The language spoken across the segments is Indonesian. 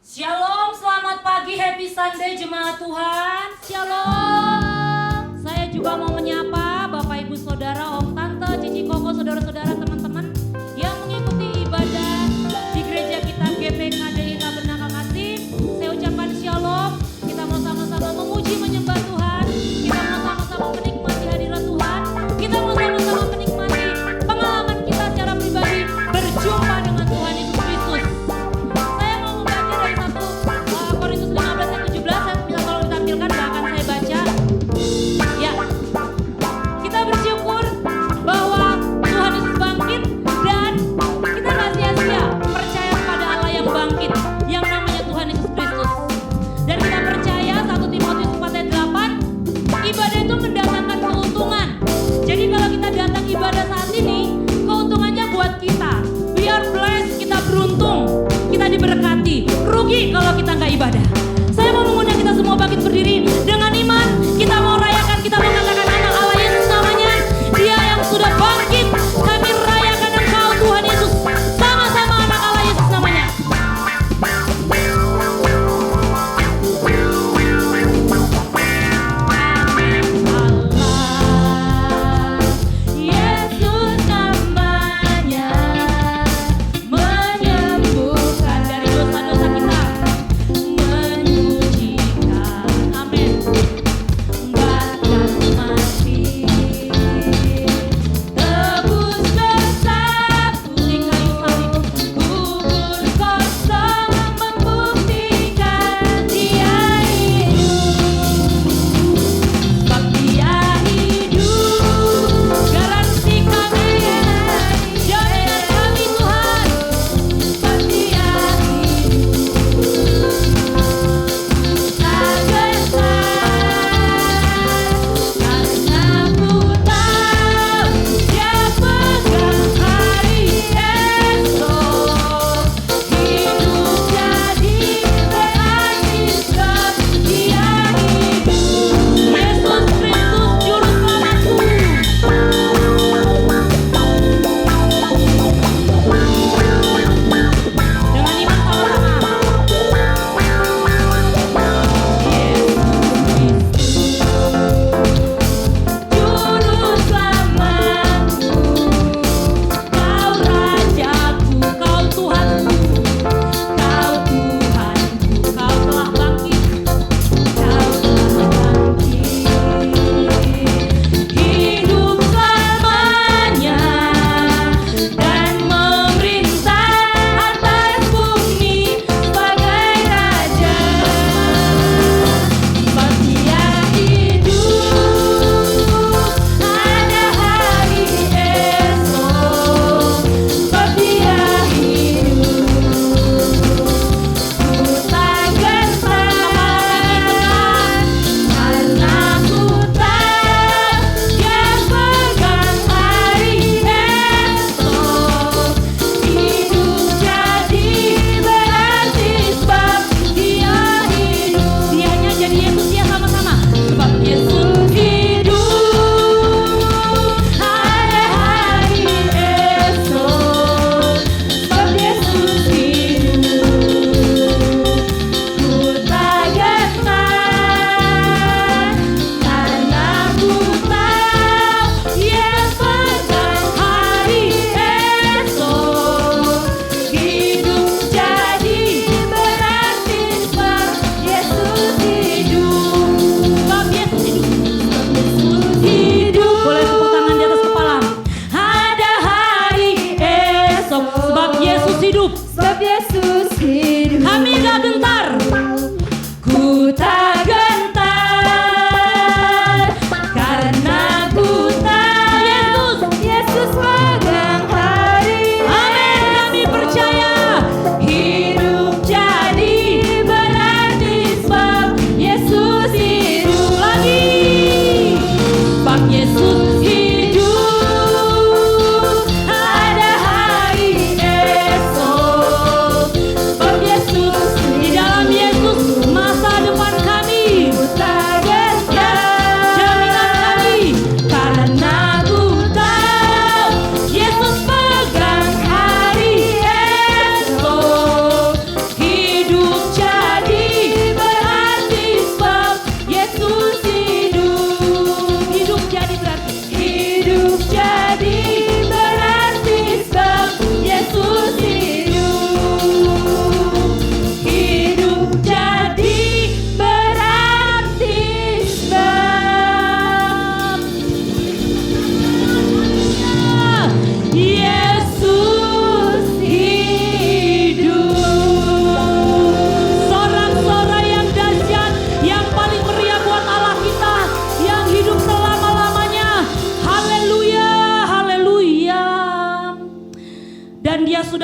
Shalom, selamat pagi, happy Sunday jemaat Tuhan. Shalom. Saya juga mau menyapa Bapak Ibu Saudara, Om Tante, Cici Koko, saudara-saudara, teman-teman yang mengikuti ibadah di gereja kita GPK DI Tabernakel Kasih. Saya ucapkan shalom. Kita mau sama-sama memuji menyembah Tuhan. Kita mau sama-sama menikmati hadirat Tuhan. Kita mau sama-sama menikmati pengalaman kita secara pribadi berjumpa dengan Tuhan Yesus Kristus. Saya mau membaca dari 1 Korintus 15 ayat 17. Saya minta tolong ditampilkan, gak akan saya baca. Ya, kita bersyukur bahwa Tuhan Yesus bangkit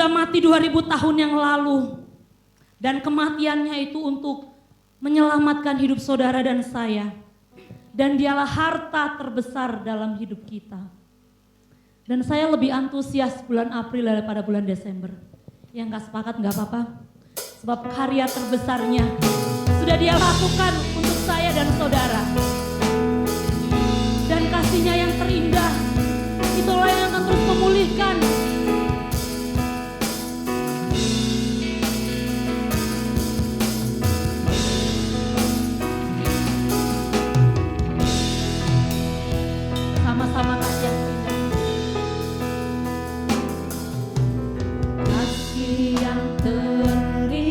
sudah mati 2000 tahun yang lalu. Dan kematiannya itu untuk menyelamatkan hidup saudara dan saya. Dan dialah harta terbesar dalam hidup kita. Dan saya lebih antusias bulan April daripada bulan Desember. Yang gak sepakat gak apa-apa. Sebab karya terbesarnya sudah dia lakukan untuk saya dan saudara. Dan kasihnya yang terindah, itulah yang akan terus memulihkan. Sama-sama kasih yang terindah. Kasih yang terindah,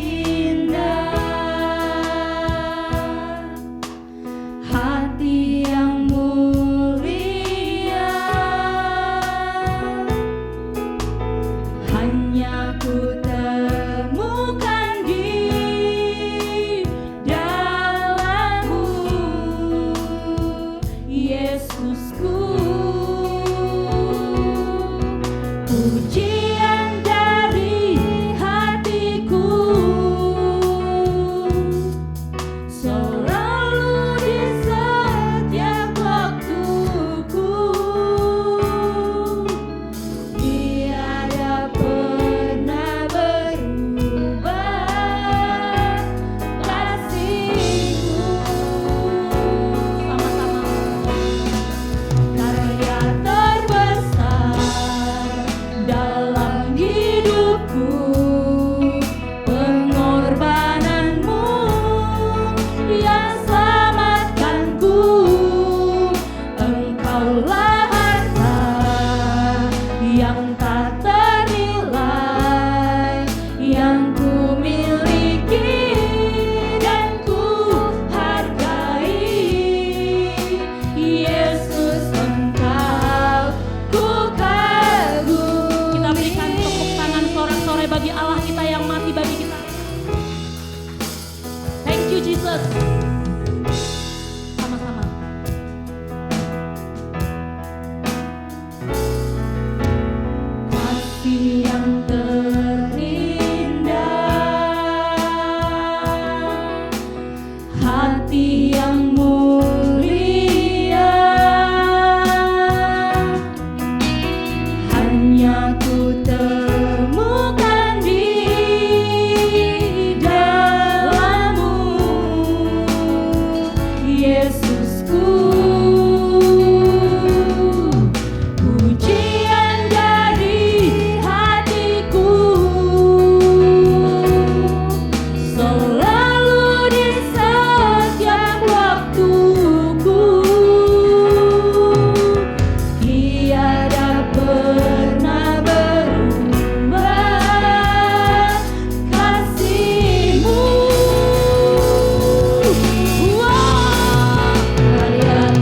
hati yang mulia, hanya ku temukan di dalam-Mu, Yesusku. Pujian dari hatiku selalu di setiap waktuku, tiada pernah berubah kasih-Mu. Sama-sama. Karya terbesar dalam hidupku, pengorbanan-Mu yang selamatkanku. Engkaulah harta yang tak ternilai, yang ku miliki dan ku hargai. Yesus, Engkau ku kagumi. Kita berikan tepuk tangan sorak-sorai bagi Allah kita yang mati bagi kita. Thank you Jesus. Sama-sama. Kasih yang terindah, hati yang mulia, hanya ku temukan di dalam-Mu, Yesusku. Pujian dari hatiku selalu di setiap waktuku, tiada pernah berubah kasih-Mu. Karya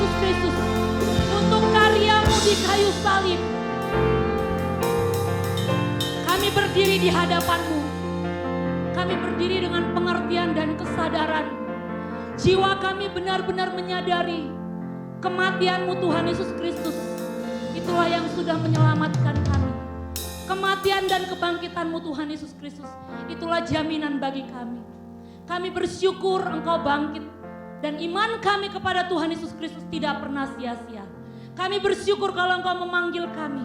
Yesus Kristus, untuk karya-Mu di kayu salib. Kami berdiri di hadapan-Mu. Kami berdiri dengan pengertian dan kesadaran. Jiwa kami benar-benar menyadari kematian-Mu Tuhan Yesus Kristus. Itulah yang sudah menyelamatkan kami. Kematian dan kebangkitan-Mu Tuhan Yesus Kristus, itulah jaminan bagi kami. Kami bersyukur Engkau bangkit dan iman kami kepada Tuhan Yesus Kristus tidak pernah sia-sia. Kami bersyukur kalau Engkau memanggil kami.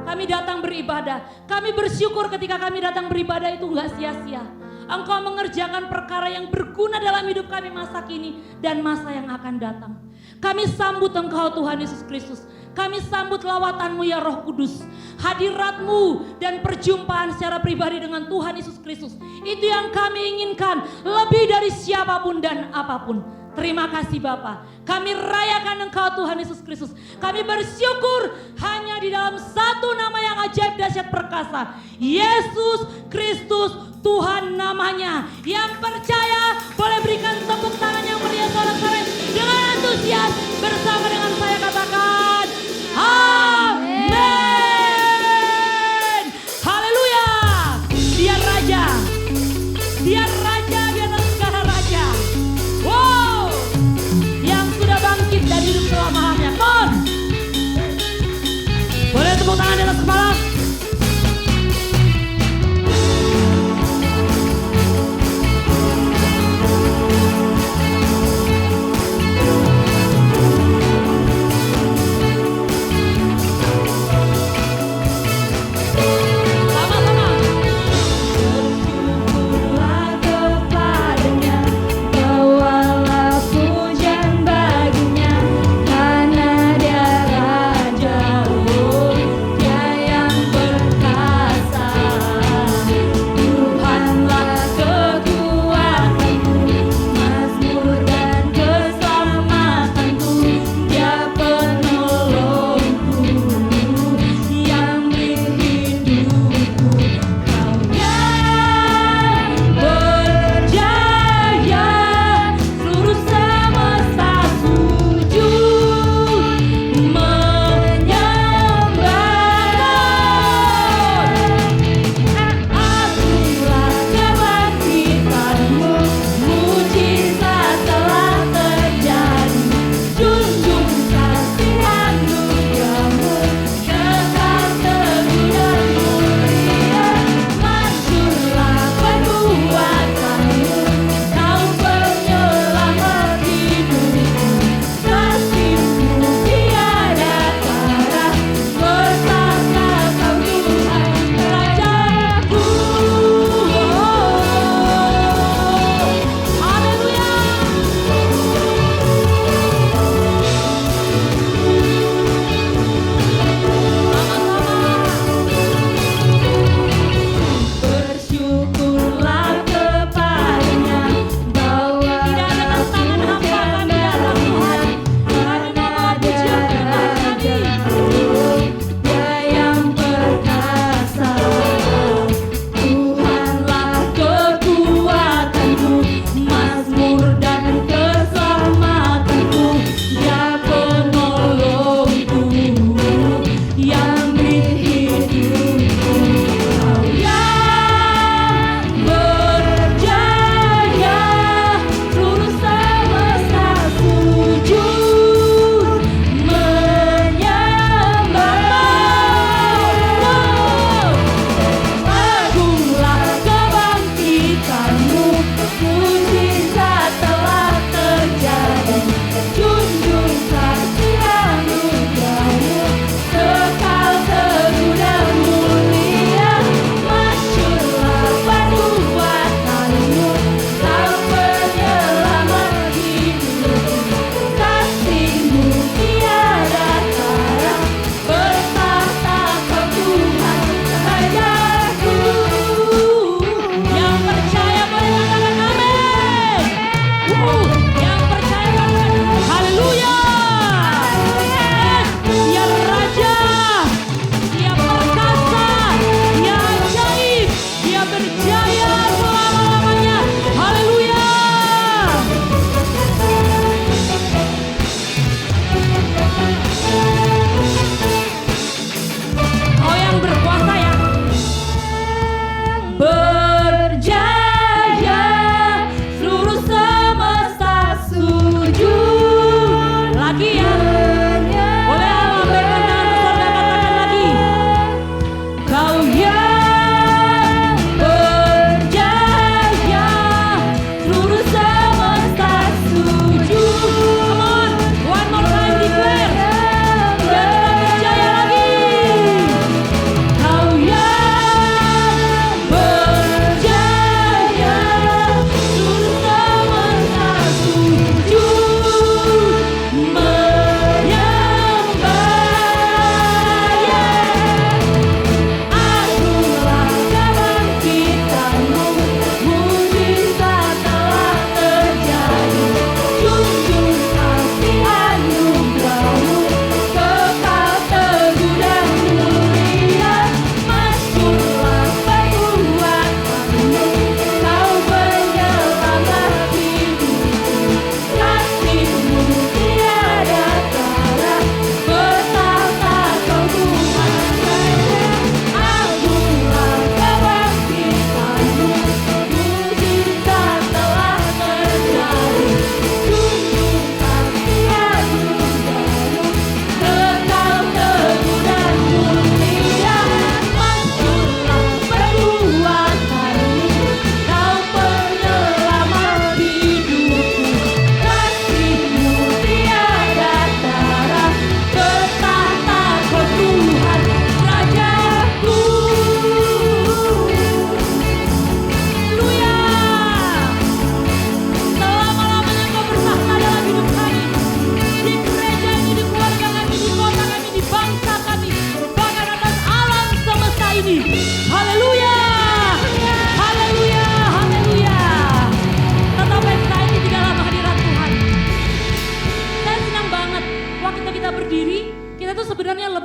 Kami datang beribadah. Kami bersyukur ketika kami datang beribadah itu enggak sia-sia. Engkau mengerjakan perkara yang berguna dalam hidup kami masa kini dan masa yang akan datang. Kami sambut Engkau Tuhan Yesus Kristus. Kami sambut lawatan-Mu ya Roh Kudus. Hadirat-Mu dan perjumpaan secara pribadi dengan Tuhan Yesus Kristus. Itu yang kami inginkan lebih dari siapapun dan apapun. Terima kasih Bapa. Kami rayakan Engkau Tuhan Yesus Kristus. Kami bersyukur hanya di dalam satu nama yang ajaib dahsyat perkasa. Yesus Kristus Tuhan namanya. Yang percaya boleh berikan tepuk tangan yang meriah sorak-sorai dengan antusias bersama dengan saya katakan amin. Haleluya. Dia raja. Dia raja di atas segala raja. Wow. Yang sudah bangkit dan hidup selama-lamanya. Kon. Boleh tepuk tangan di atas kepala.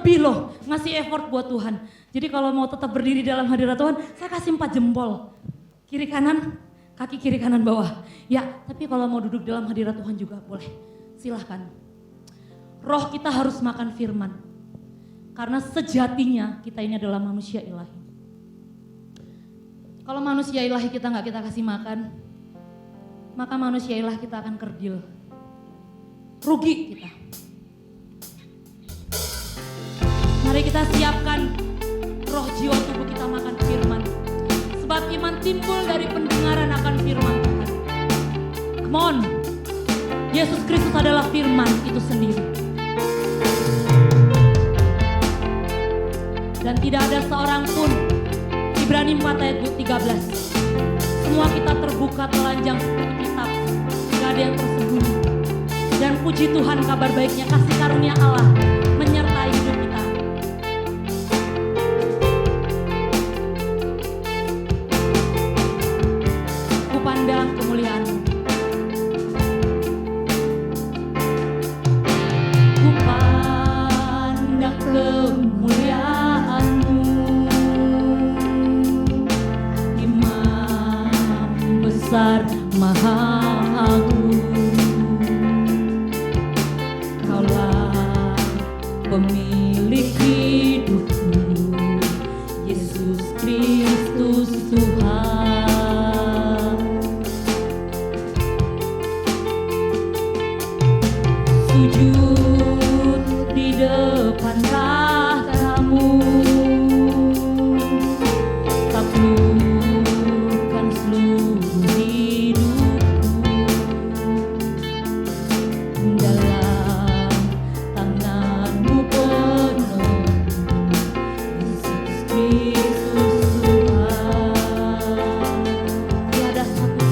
lebih loh ngasih effort buat Tuhan. Jadi kalau mau tetap berdiri dalam hadirat Tuhan, saya kasih 4 jempol. Kiri kanan, kaki kiri kanan bawah. Ya, tapi kalau mau duduk dalam hadirat Tuhan juga boleh. Silahkan. Roh kita harus makan firman. Karena sejatinya kita ini adalah manusia ilahi. Kalau manusia ilahi kita nggak kita kasih makan, maka manusia ilahi kita akan kerdil. Rugi kita. Mari kita siapkan roh jiwa tubuh kita makan firman. Sebab iman timbul dari pendengaran akan firman Tuhan. Come on. Yesus Kristus adalah firman itu sendiri. Dan tidak ada seorang pun, Ibrani 4 ayat 13. Semua kita terbuka telanjang seperti kitab. Tidak ada yang tersembunyi. Dan puji Tuhan kabar baiknya kasih karunia Allah menyertai hidup kita. Kupandang kemuliaan-Mu. Kupandang kemuliaan-Mu. Imam besar maha agung. Kaulah pemilik hidupku, Yesus Kristus Tuhan. Sujud di depan tahta-Mu, taklukkan seluruh hidupku dalam tangan-Mu penuh, Yesus Kristus Tuhan. Tiada satu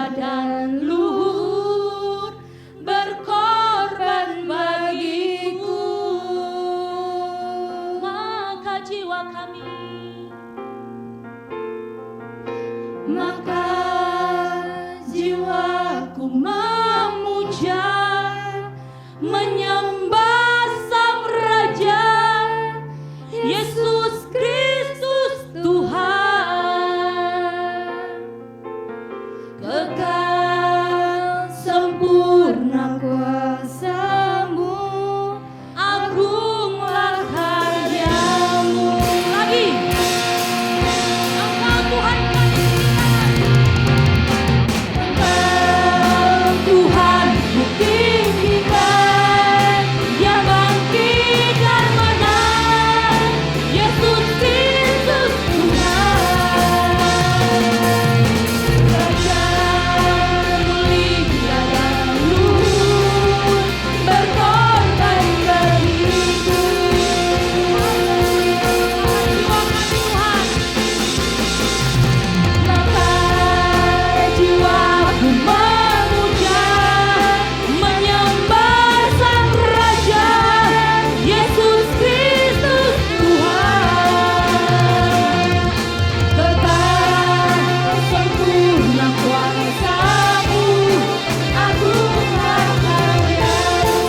mulia dan luhur berkorban bagiku, maka jiwaku memuja, menyembah Sang Raja, Yesus Kristus Tuhan. Kekal sempurna kuasa-Mu, agunglah karya-Mu. Lagi, Engkau Tuhan kami, Engkau Tuhan ku tinggikan, Dia bangkit dan menang, Yesus Kristus Tuhan. Raja mulia dan luhur berkorban bagiku, maka jiwaku memuja, menyembah Sang Raja, Yesus Kristus Tuhan. Kekal sempurna kuasa-Mu, agunglah karya-Mu.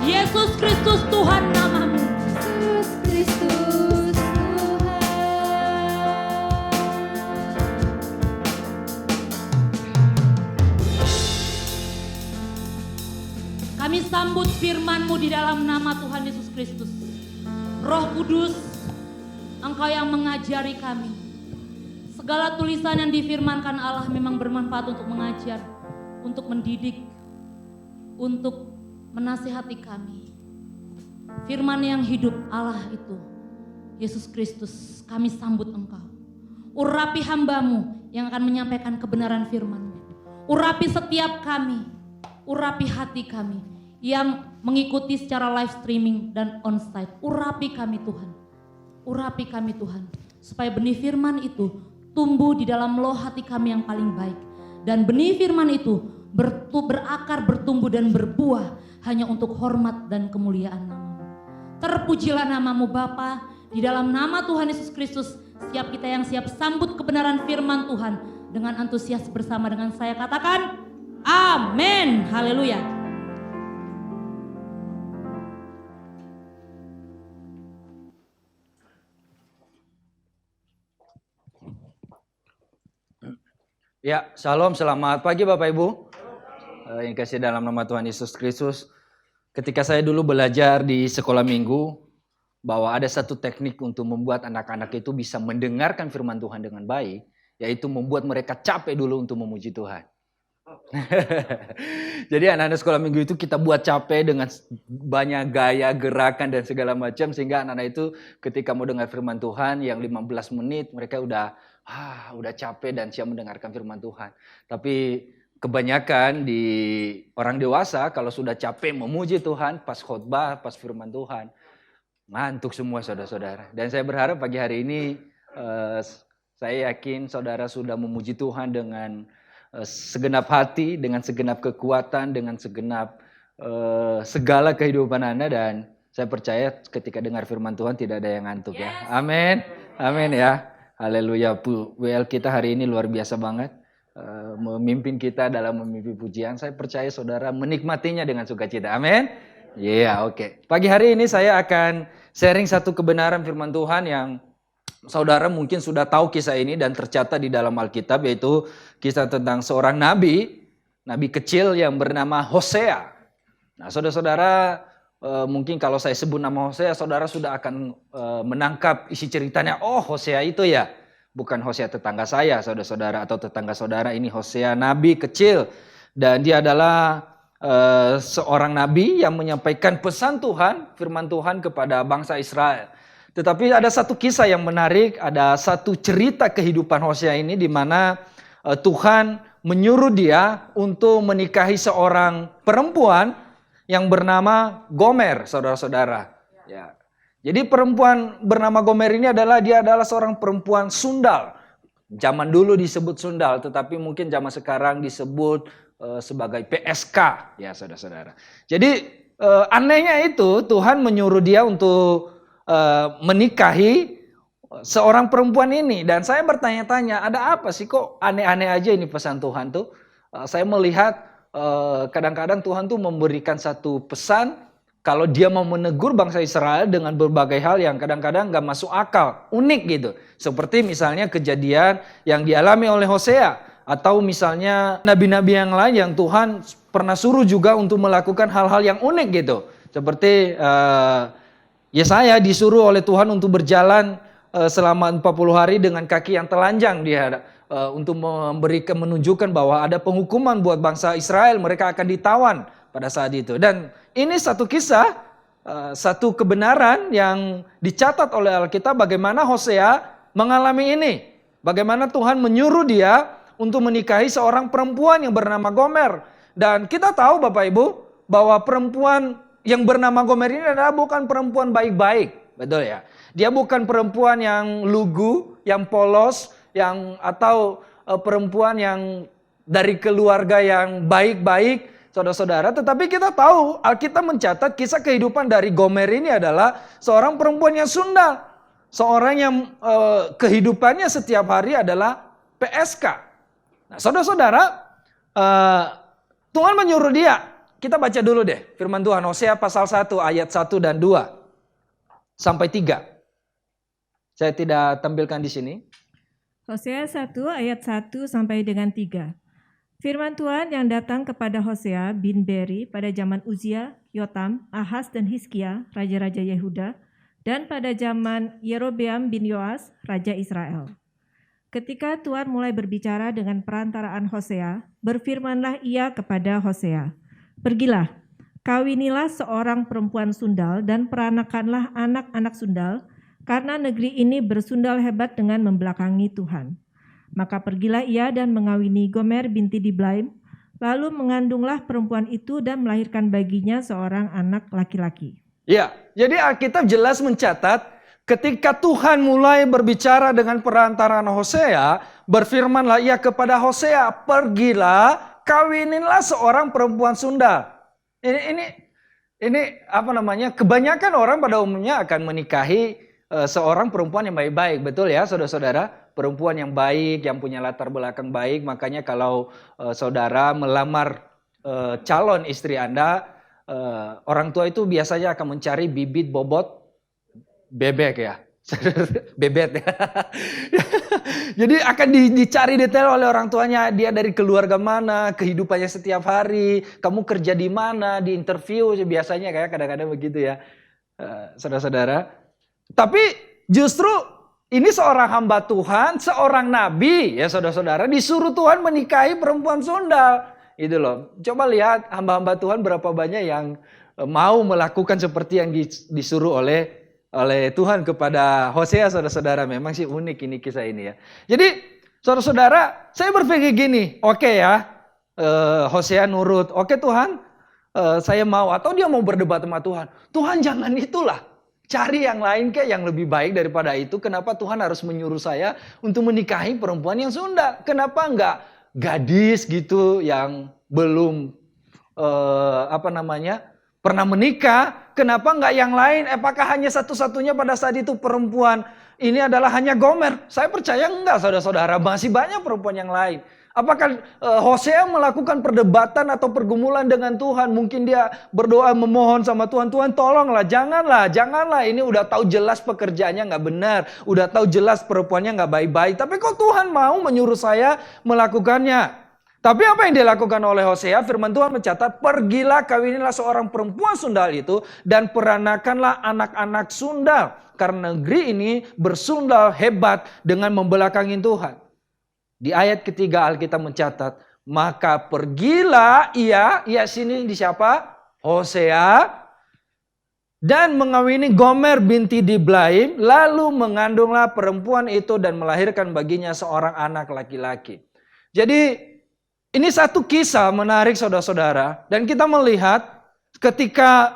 Yesus Kristus Tuhan, namamu. Yesus Kristus Tuhan. Kami sambut firman-Mu di dalam nama Tuhan Yesus Kristus. Roh Kudus, Engkau yang mengajari kami. Segala tulisan yang difirmankan Allah memang bermanfaat untuk mengajar, untuk mendidik, untuk menasihati kami. Firman yang hidup Allah itu, Yesus Kristus, kami sambut Engkau. Urapi hamba-Mu yang akan menyampaikan kebenaran firman-Mu. Urapi setiap kami, urapi hati kami yang mengikuti secara live streaming dan onsite. Urapi kami Tuhan, urapi kami Tuhan, supaya benih firman itu tumbuh di dalam loh hati kami yang paling baik. Dan benih firman itu berakar, bertumbuh dan berbuah hanya untuk hormat dan kemuliaan nama-Mu. Terpujilah nama-Mu Bapa, di dalam nama Tuhan Yesus Kristus. Setiap kita yang siap sambut kebenaran firman Tuhan dengan antusias bersama dengan saya katakan amin. Haleluya. Ya, shalom, selamat pagi Bapak Ibu. Yang kasih dalam nama Tuhan Yesus Kristus. Ketika saya dulu belajar di sekolah minggu, bahwa ada satu teknik untuk membuat anak-anak itu bisa mendengarkan firman Tuhan dengan baik, yaitu membuat mereka capek dulu untuk memuji Tuhan. Jadi anak-anak sekolah minggu itu kita buat capek dengan banyak gaya, gerakan dan segala macam, sehingga anak-anak itu ketika mau dengar firman Tuhan yang 15 menit mereka udah capek dan siap mendengarkan firman Tuhan. Tapi kebanyakan di orang dewasa kalau sudah capek memuji Tuhan pas khotbah, pas firman Tuhan, ngantuk semua saudara-saudara. Dan saya berharap pagi hari ini saya yakin saudara sudah memuji Tuhan dengan segenap hati, dengan segenap kekuatan, dengan segenap segala kehidupan Anda, dan saya percaya ketika dengar firman Tuhan tidak ada yang ngantuk ya. Amin. Amin ya. Haleluya. WL kita hari ini luar biasa banget. Memimpin kita dalam memimpin pujian. Saya percaya saudara menikmatinya dengan sukacita. Amin. Iya, oke. Pagi hari ini saya akan sharing satu kebenaran firman Tuhan yang saudara mungkin sudah tahu kisah ini dan tercatat di dalam Alkitab, yaitu kisah tentang seorang nabi kecil yang bernama Hosea. Nah, saudara-saudara, mungkin kalau saya sebut nama Hosea, saudara sudah akan menangkap isi ceritanya. Oh, Hosea itu ya, bukan Hosea tetangga saya, saudara-saudara, atau tetangga saudara. Ini Hosea nabi kecil, dan dia adalah seorang nabi yang menyampaikan pesan Tuhan, firman Tuhan kepada bangsa Israel. Tetapi ada satu kisah yang menarik, ada satu cerita kehidupan Hosea ini di mana Tuhan menyuruh dia untuk menikahi seorang perempuan yang bernama Gomer, saudara-saudara. Ya. Jadi perempuan bernama Gomer ini dia adalah seorang perempuan sundal. Zaman dulu disebut sundal, tetapi mungkin zaman sekarang disebut sebagai PSK, ya saudara-saudara. Jadi anehnya itu Tuhan menyuruh dia untuk menikahi seorang perempuan ini. Dan saya bertanya-tanya, ada apa sih kok aneh-aneh aja ini pesan Tuhan tuh. Saya melihat kadang-kadang Tuhan tuh memberikan satu pesan kalau dia mau menegur bangsa Israel dengan berbagai hal yang kadang-kadang gak masuk akal, unik gitu. Seperti misalnya kejadian yang dialami oleh Hosea. Atau misalnya nabi-nabi yang lain yang Tuhan pernah suruh juga untuk melakukan hal-hal yang unik gitu. Seperti Yesaya disuruh oleh Tuhan untuk berjalan selama 40 hari dengan kaki yang telanjang. Dia untuk menunjukkan bahwa ada penghukuman buat bangsa Israel. Mereka akan ditawan pada saat itu. Dan ini satu kisah, satu kebenaran yang dicatat oleh Alkitab bagaimana Hosea mengalami ini. Bagaimana Tuhan menyuruh dia untuk menikahi seorang perempuan yang bernama Gomer. Dan kita tahu Bapak Ibu bahwa perempuan yang bernama Gomer ini adalah bukan perempuan baik-baik. Betul ya? Dia bukan perempuan yang lugu, yang polos, atau perempuan yang dari keluarga yang baik-baik. Saudara-saudara, tetapi kita tahu Alkitab mencatat kisah kehidupan dari Gomer ini adalah seorang perempuan yang sundal. Seorang yang kehidupannya setiap hari adalah PSK. Nah, saudara-saudara, Tuhan menyuruh dia. Kita baca dulu deh firman Tuhan Hosea pasal 1 ayat 1 dan 2 sampai 3. Saya tidak tampilkan di sini. Hosea 1 ayat 1 sampai dengan 3. Firman Tuhan yang datang kepada Hosea bin Beri pada zaman Uzia, Yotam, Ahaz dan Hizkia, raja-raja Yehuda, dan pada zaman Yerobeam bin Yoas, raja Israel. Ketika Tuhan mulai berbicara dengan perantaraan Hosea, berfirmanlah ia kepada Hosea, "Pergilah, kawinilah seorang perempuan sundal dan peranakanlah anak-anak sundal, karena negeri ini bersundal hebat dengan membelakangi Tuhan." Maka pergilah ia dan mengawini Gomer binti Diblaim, lalu mengandunglah perempuan itu dan melahirkan baginya seorang anak laki-laki. Ya, jadi Alkitab jelas mencatat ketika Tuhan mulai berbicara dengan perantaraan Hosea, berfirmanlah ia kepada Hosea, "Pergilah, kawinilah seorang perempuan sundal." Ini apa namanya? Kebanyakan orang pada umumnya akan menikahi seorang perempuan yang baik-baik, betul ya, saudara-saudara? Perempuan yang baik, yang punya latar belakang baik. Makanya kalau saudara melamar calon istri Anda, orang tua itu biasanya akan mencari bibit bobot bebek ya. Bebet ya. Jadi akan dicari detail oleh orang tuanya, dia dari keluarga mana, kehidupannya setiap hari, kamu kerja di mana, di interview biasanya kayak kadang-kadang begitu ya, saudara-saudara. Tapi justru ini seorang hamba Tuhan, seorang nabi ya saudara-saudara, disuruh Tuhan menikahi perempuan sundal. Itu loh. Coba lihat hamba-hamba Tuhan berapa banyak yang mau melakukan seperti yang disuruh oleh Tuhan kepada Hosea, saudara-saudara. Memang sih unik ini kisah ini ya. Jadi saudara-saudara, saya berpikir gini, oke ya, Hosea nurut, oke Tuhan, saya mau, atau dia mau berdebat sama Tuhan. Tuhan jangan itulah. Cari yang lain kayak yang lebih baik daripada itu. Kenapa Tuhan harus menyuruh saya untuk menikahi perempuan yang sundal? Kenapa enggak gadis gitu yang belum pernah menikah? Kenapa enggak yang lain? Apakah hanya satu-satunya pada saat itu perempuan ini adalah hanya Gomer? Saya percaya enggak, saudara-saudara, masih banyak perempuan yang lain. Apakah Hosea melakukan perdebatan atau pergumulan dengan Tuhan? Mungkin dia berdoa memohon sama Tuhan, Tuhan tolonglah, janganlah. Ini udah tahu jelas pekerjaannya nggak benar, udah tahu jelas perempuannya nggak baik-baik. Tapi kok Tuhan mau menyuruh saya melakukannya? Tapi apa yang dilakukan oleh Hosea? Firman Tuhan mencatat, "Pergilah kawinilah seorang perempuan sundal itu dan peranakanlah anak-anak sundal, karena negeri ini bersundal hebat dengan membelakangi Tuhan." Di ayat ketiga Alkitab mencatat, maka pergilah ia sini di siapa? Hosea, dan mengawini Gomer binti Diblaim, lalu mengandunglah perempuan itu dan melahirkan baginya seorang anak laki-laki. Jadi Ini satu kisah menarik saudara-saudara. Dan kita melihat ketika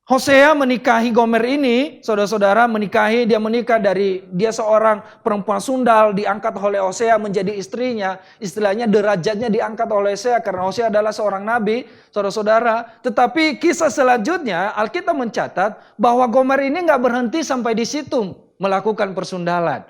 Hosea menikahi Gomer ini, saudara-saudara dia menikah dia seorang perempuan sundal, diangkat oleh Hosea menjadi istrinya. Istilahnya derajatnya diangkat oleh Hosea karena Hosea adalah seorang nabi, saudara-saudara. Tetapi kisah selanjutnya, Alkitab mencatat bahwa Gomer ini nggak berhenti sampai di situ melakukan persundalan.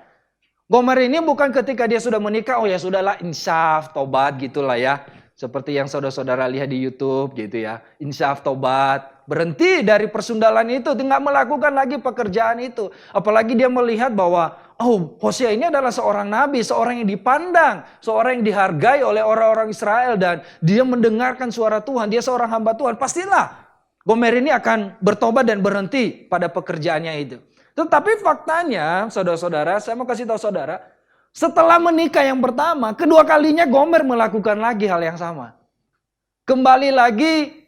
Gomer ini bukan ketika dia sudah menikah, oh ya sudahlah insyaf, tobat gitulah ya. Seperti yang saudara-saudara lihat di YouTube gitu ya. Insyaf, tobat. Berhenti dari persundalan itu. Tidak melakukan lagi pekerjaan itu. Apalagi dia melihat bahwa Hosea ini adalah seorang nabi. Seorang yang dipandang. Seorang yang dihargai oleh orang-orang Israel. Dan dia mendengarkan suara Tuhan. Dia seorang hamba Tuhan. Pastilah Gomer ini akan bertobat dan berhenti pada pekerjaannya itu. Tetapi faktanya saudara-saudara, saya mau kasih tahu saudara. Setelah menikah yang pertama, kedua kalinya Gomer melakukan lagi hal yang sama. Kembali lagi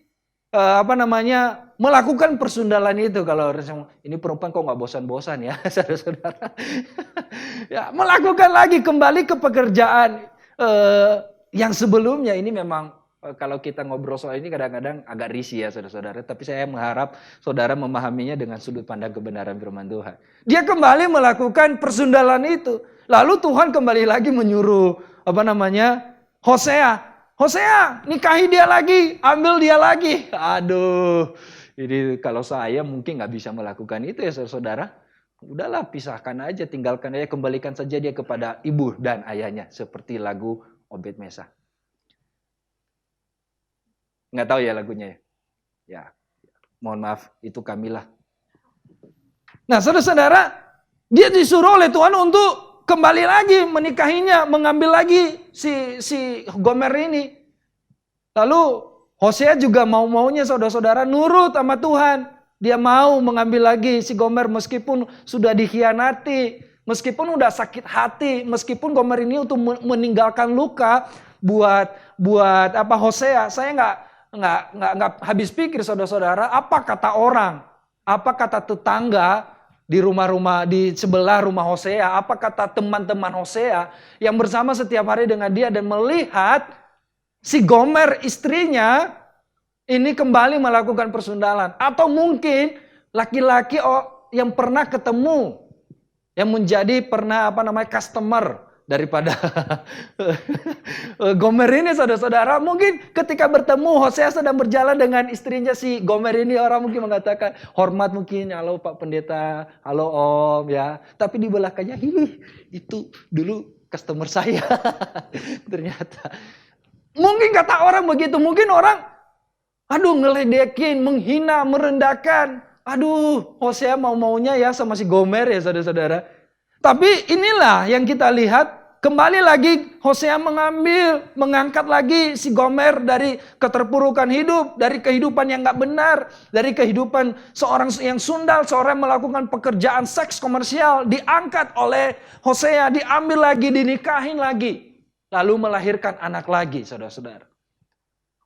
melakukan persundalan itu. Kalau ini perempuan kok nggak bosan-bosan ya, saudara-saudara. Ya, melakukan lagi kembali ke pekerjaan yang sebelumnya. Ini memang kalau kita ngobrol soal ini kadang-kadang agak risih ya saudara-saudara. Tapi saya mengharap saudara memahaminya dengan sudut pandang kebenaran firman Tuhan. Dia kembali melakukan persundalan itu. Lalu Tuhan kembali lagi menyuruh Hosea, nikahi dia lagi, ambil dia lagi. Aduh, ini kalau saya mungkin nggak bisa melakukan itu ya saudara. Udahlah, pisahkan aja, tinggalkan aja, kembalikan saja dia kepada ibu dan ayahnya. Seperti lagu Obed Mesa. Nggak tahu ya lagunya ya. Ya, mohon maaf, itu kamilah. Nah saudara-saudara, dia disuruh oleh Tuhan untuk kembali lagi menikahinya, mengambil lagi si Gomer ini. Lalu Hosea juga mau-maunya saudara-saudara nurut sama Tuhan. Dia mau mengambil lagi si Gomer meskipun sudah dikhianati, meskipun udah sakit hati, meskipun Gomer ini untuk meninggalkan luka buat Hosea. Saya nggak habis pikir saudara-saudara, apa kata orang, apa kata tetangga di rumah-rumah di sebelah rumah Hosea, apa kata teman-teman Hosea yang bersama setiap hari dengan dia dan melihat si Gomer istrinya ini kembali melakukan persundalan. Atau mungkin laki-laki yang pernah ketemu, yang menjadi customer daripada Gomer ini saudara-saudara. Mungkin ketika bertemu Hosea sedang berjalan dengan istrinya si Gomer ini, orang mungkin mengatakan hormat mungkin, halo Pak Pendeta, halo Om ya. Tapi di belakangnya itu dulu customer saya. Ternyata mungkin kata orang begitu, mungkin orang ngeledekin, menghina, merendahkan. Aduh, Hosea mau-maunya ya sama si Gomer ya saudara-saudara. Tapi inilah yang kita lihat, kembali lagi Hosea mengangkat lagi si Gomer dari keterpurukan hidup, dari kehidupan yang gak benar, dari kehidupan seorang yang sundal, seorang yang melakukan pekerjaan seks komersial, diangkat oleh Hosea, diambil lagi, dinikahin lagi, lalu melahirkan anak lagi, saudara-saudara.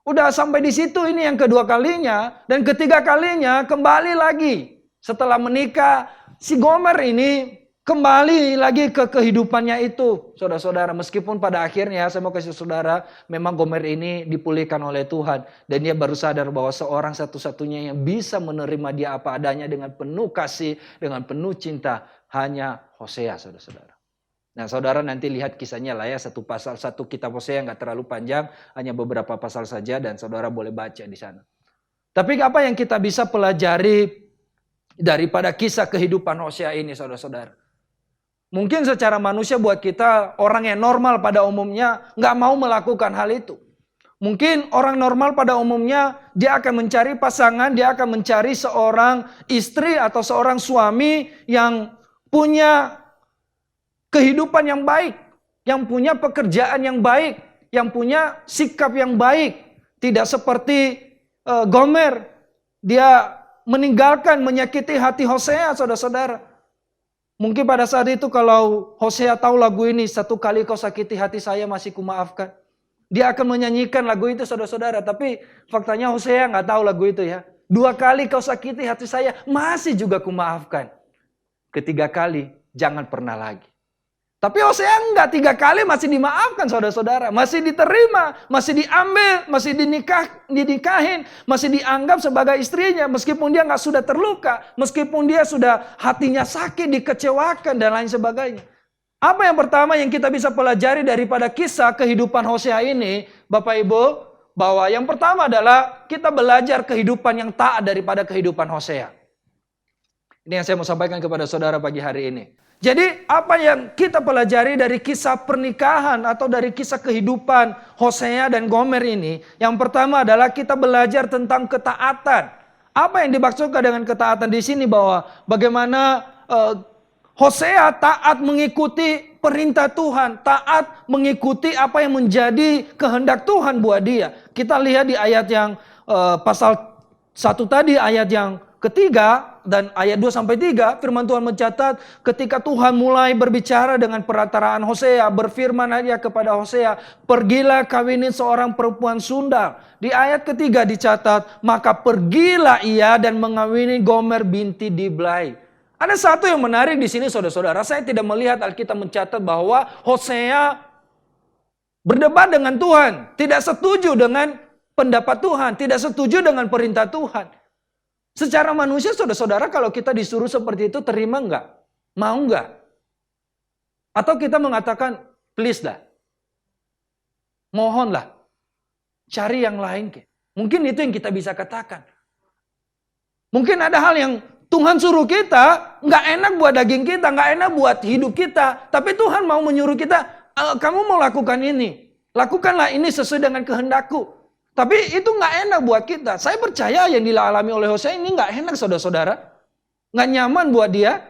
Udah sampai di situ, ini yang kedua kalinya, dan ketiga kalinya kembali lagi setelah menikah si Gomer ini. Kembali lagi ke kehidupannya itu, saudara-saudara. Meskipun pada akhirnya saya mau kasih saudara, memang Gomer ini dipulihkan oleh Tuhan. Dan dia baru sadar bahwa seorang satu-satunya yang bisa menerima dia apa adanya dengan penuh kasih, dengan penuh cinta, hanya Hosea, saudara-saudara. Nah saudara nanti lihat kisahnya lah ya, satu kitab Hosea nggak terlalu panjang, hanya beberapa pasal saja dan saudara boleh baca di sana. Tapi apa yang kita bisa pelajari daripada kisah kehidupan Hosea ini, saudara-saudara? Mungkin secara manusia buat kita orang yang normal pada umumnya nggak mau melakukan hal itu. Mungkin orang normal pada umumnya dia akan mencari pasangan, dia akan mencari seorang istri atau seorang suami yang punya kehidupan yang baik, yang punya pekerjaan yang baik, yang punya sikap yang baik. Tidak seperti Gomer, dia meninggalkan, menyakiti hati Hosea, saudara-saudara. Mungkin pada saat itu kalau Hosea tahu lagu ini, satu kali kau sakiti hati saya masih kumaafkan. Dia akan menyanyikan lagu itu saudara-saudara. Tapi faktanya Hosea nggak tahu lagu itu ya. 2 kali kau sakiti hati saya masih juga kumaafkan. Ketiga kali jangan pernah lagi. Tapi Hosea enggak, 3 kali masih dimaafkan saudara-saudara. Masih diterima, masih diambil, masih dinikahin, masih dianggap sebagai istrinya. Meskipun dia enggak sudah terluka, meskipun dia sudah hatinya sakit, dikecewakan dan lain sebagainya. Apa yang pertama yang kita bisa pelajari daripada kisah kehidupan Hosea ini, Bapak Ibu? Bahwa yang pertama adalah kita belajar kehidupan yang taat daripada kehidupan Hosea. Ini yang saya mau sampaikan kepada saudara pagi hari ini. Jadi apa yang kita pelajari dari kisah pernikahan atau dari kisah kehidupan Hosea dan Gomer ini. Yang pertama adalah kita belajar tentang ketaatan. Apa yang dimaksudkan dengan ketaatan di sini, bahwa bagaimana Hosea taat mengikuti perintah Tuhan. Taat mengikuti apa yang menjadi kehendak Tuhan buat dia. Kita lihat di ayat yang pasal 1 tadi, ayat yang ketiga dan ayat 2-3, firman Tuhan mencatat ketika Tuhan mulai berbicara dengan perantaraan Hosea, berfirman aja kepada Hosea, pergilah kawinin seorang perempuan sundal. Di ayat ketiga dicatat, maka pergilah ia dan mengawini Gomer binti Diblai. Ada satu yang menarik di sini saudara-saudara, saya tidak melihat Alkitab mencatat bahwa Hosea berdebat dengan Tuhan, tidak setuju dengan pendapat Tuhan, tidak setuju dengan perintah Tuhan. Secara manusia saudara-saudara, kalau kita disuruh seperti itu, terima enggak? Mau enggak? Atau kita mengatakan, please lah. Mohonlah. Cari yang lain. Mungkin itu yang kita bisa katakan. Mungkin ada hal yang Tuhan suruh kita, enggak enak buat daging kita, enggak enak buat hidup kita. Tapi Tuhan mau menyuruh kita, kamu mau lakukan ini. Lakukanlah ini sesuai dengan kehendakku. Tapi itu nggak enak buat kita. Saya percaya yang dialami oleh Hosea ini nggak enak saudara-saudara. Nggak nyaman buat dia.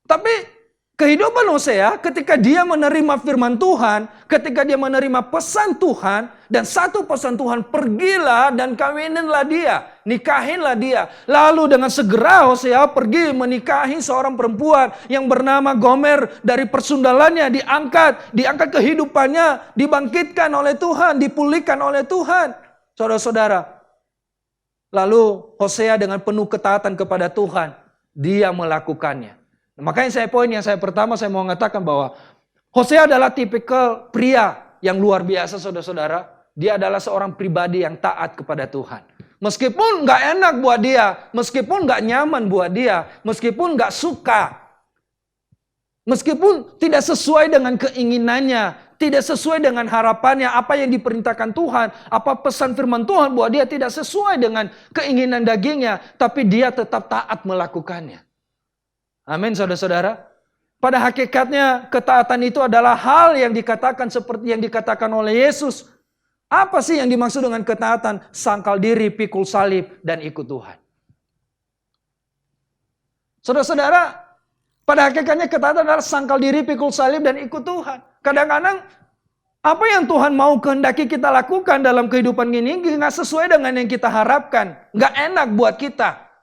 Tapi kehidupan Hosea ketika dia menerima firman Tuhan, ketika dia menerima pesan Tuhan, dan satu pesan Tuhan, pergilah dan kawininlah dia, nikahinlah dia. Lalu dengan segera Hosea pergi menikahi seorang perempuan yang bernama Gomer. Dari persundalannya diangkat kehidupannya, dibangkitkan oleh Tuhan, dipulihkan oleh Tuhan. Saudara-saudara, lalu Hosea dengan penuh ketaatan kepada Tuhan, dia melakukannya. Makanya poin yang pertama saya mau mengatakan bahwa Hosea adalah tipikal pria yang luar biasa saudara-saudara. Dia adalah seorang pribadi yang taat kepada Tuhan. Meskipun gak enak buat dia, meskipun gak nyaman buat dia, meskipun gak suka, meskipun tidak sesuai dengan keinginannya, tidak sesuai dengan harapannya, apa yang diperintahkan Tuhan, apa pesan firman Tuhan buat dia tidak sesuai dengan keinginan dagingnya, tapi dia tetap taat melakukannya. Amin saudara-saudara. Pada hakikatnya ketaatan itu adalah hal yang dikatakan seperti yang dikatakan oleh Yesus. Apa sih yang dimaksud dengan ketaatan? Sangkal diri, pikul salib, dan ikut Tuhan. Saudara-saudara, pada hakikatnya ketaatan adalah sangkal diri, pikul salib, dan ikut Tuhan. Kadang-kadang apa yang Tuhan mau kehendaki kita lakukan dalam kehidupan ini nggak sesuai dengan yang kita harapkan. Nggak enak buat kita.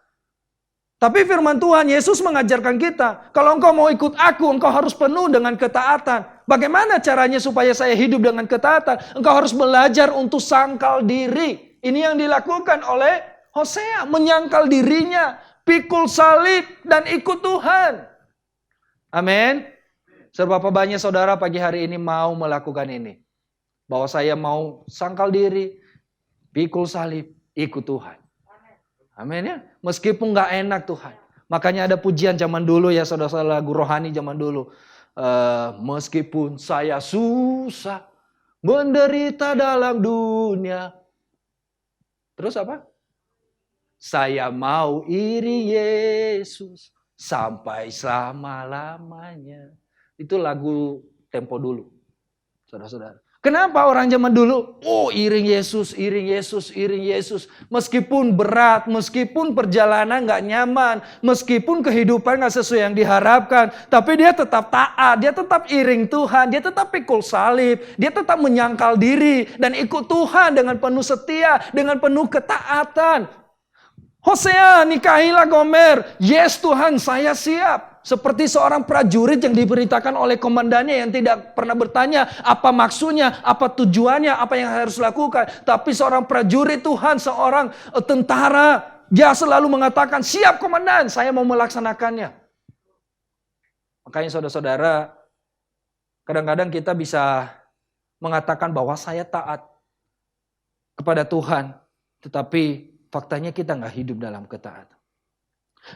Tapi firman Tuhan, Yesus mengajarkan kita, kalau engkau mau ikut aku, engkau harus penuh dengan ketaatan. Bagaimana caranya supaya saya hidup dengan ketaatan? Engkau harus belajar untuk sangkal diri. Ini yang dilakukan oleh Hosea, menyangkal dirinya, pikul salib, dan ikut Tuhan. Amin. Seberapa banyak saudara pagi hari ini mau melakukan ini? Bahwa saya mau sangkal diri, pikul salib, ikut Tuhan. Amin ya. Meskipun gak enak Tuhan. Makanya ada pujian zaman dulu ya saudara-saudara, lagu rohani zaman dulu. Meskipun saya susah menderita dalam dunia. Terus apa? Saya mau iri Yesus sampai selama-lamanya. Itu lagu tempo dulu. Saudara-saudara. Kenapa orang zaman dulu, iring Yesus, iring Yesus, iring Yesus. Meskipun berat, meskipun perjalanan gak nyaman, meskipun kehidupan gak sesuai yang diharapkan. Tapi dia tetap taat, dia tetap iring Tuhan, dia tetap pikul salib, dia tetap menyangkal diri dan ikut Tuhan dengan penuh setia, dengan penuh ketaatan. Hosea, nikahilah Gomer. Yes Tuhan, saya siap. Seperti seorang prajurit yang diberitakan oleh komandannya yang tidak pernah bertanya apa maksudnya, apa tujuannya, apa yang harus lakukan. Tapi seorang prajurit Tuhan, seorang tentara, dia selalu mengatakan, siap komandan, saya mau melaksanakannya. Makanya saudara-saudara, kadang-kadang kita bisa mengatakan bahwa saya taat kepada Tuhan, tetapi faktanya kita nggak hidup dalam ketaatan.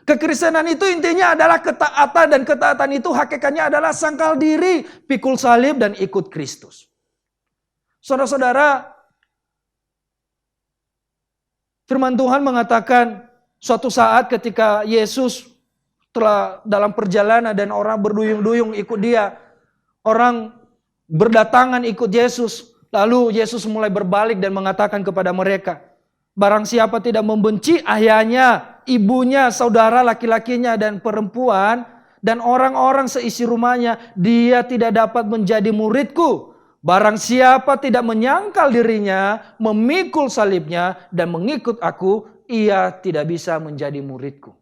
Kekristenan itu intinya adalah ketaatan, dan ketaatan itu hakikatnya adalah sangkal diri, pikul salib, dan ikut Kristus. Saudara-saudara, firman Tuhan mengatakan suatu saat ketika Yesus telah dalam perjalanan dan orang berduyung-duyung ikut dia, orang berdatangan ikut Yesus, lalu Yesus mulai berbalik dan mengatakan kepada mereka, barang siapa tidak membenci ayahnya, ibunya, saudara laki-lakinya dan perempuan, dan orang-orang seisi rumahnya, dia tidak dapat menjadi muridku. Barang siapa tidak menyangkal dirinya, memikul salibnya, dan mengikut aku, ia tidak bisa menjadi muridku.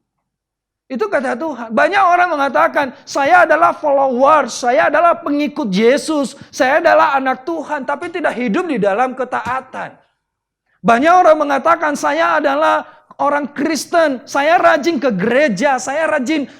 Itu kata Tuhan. Banyak orang mengatakan, saya adalah follower, saya adalah pengikut Yesus, saya adalah anak Tuhan, tapi tidak hidup di dalam ketaatan. Banyak orang mengatakan, saya adalah orang Kristen, saya rajin ke gereja, saya rajin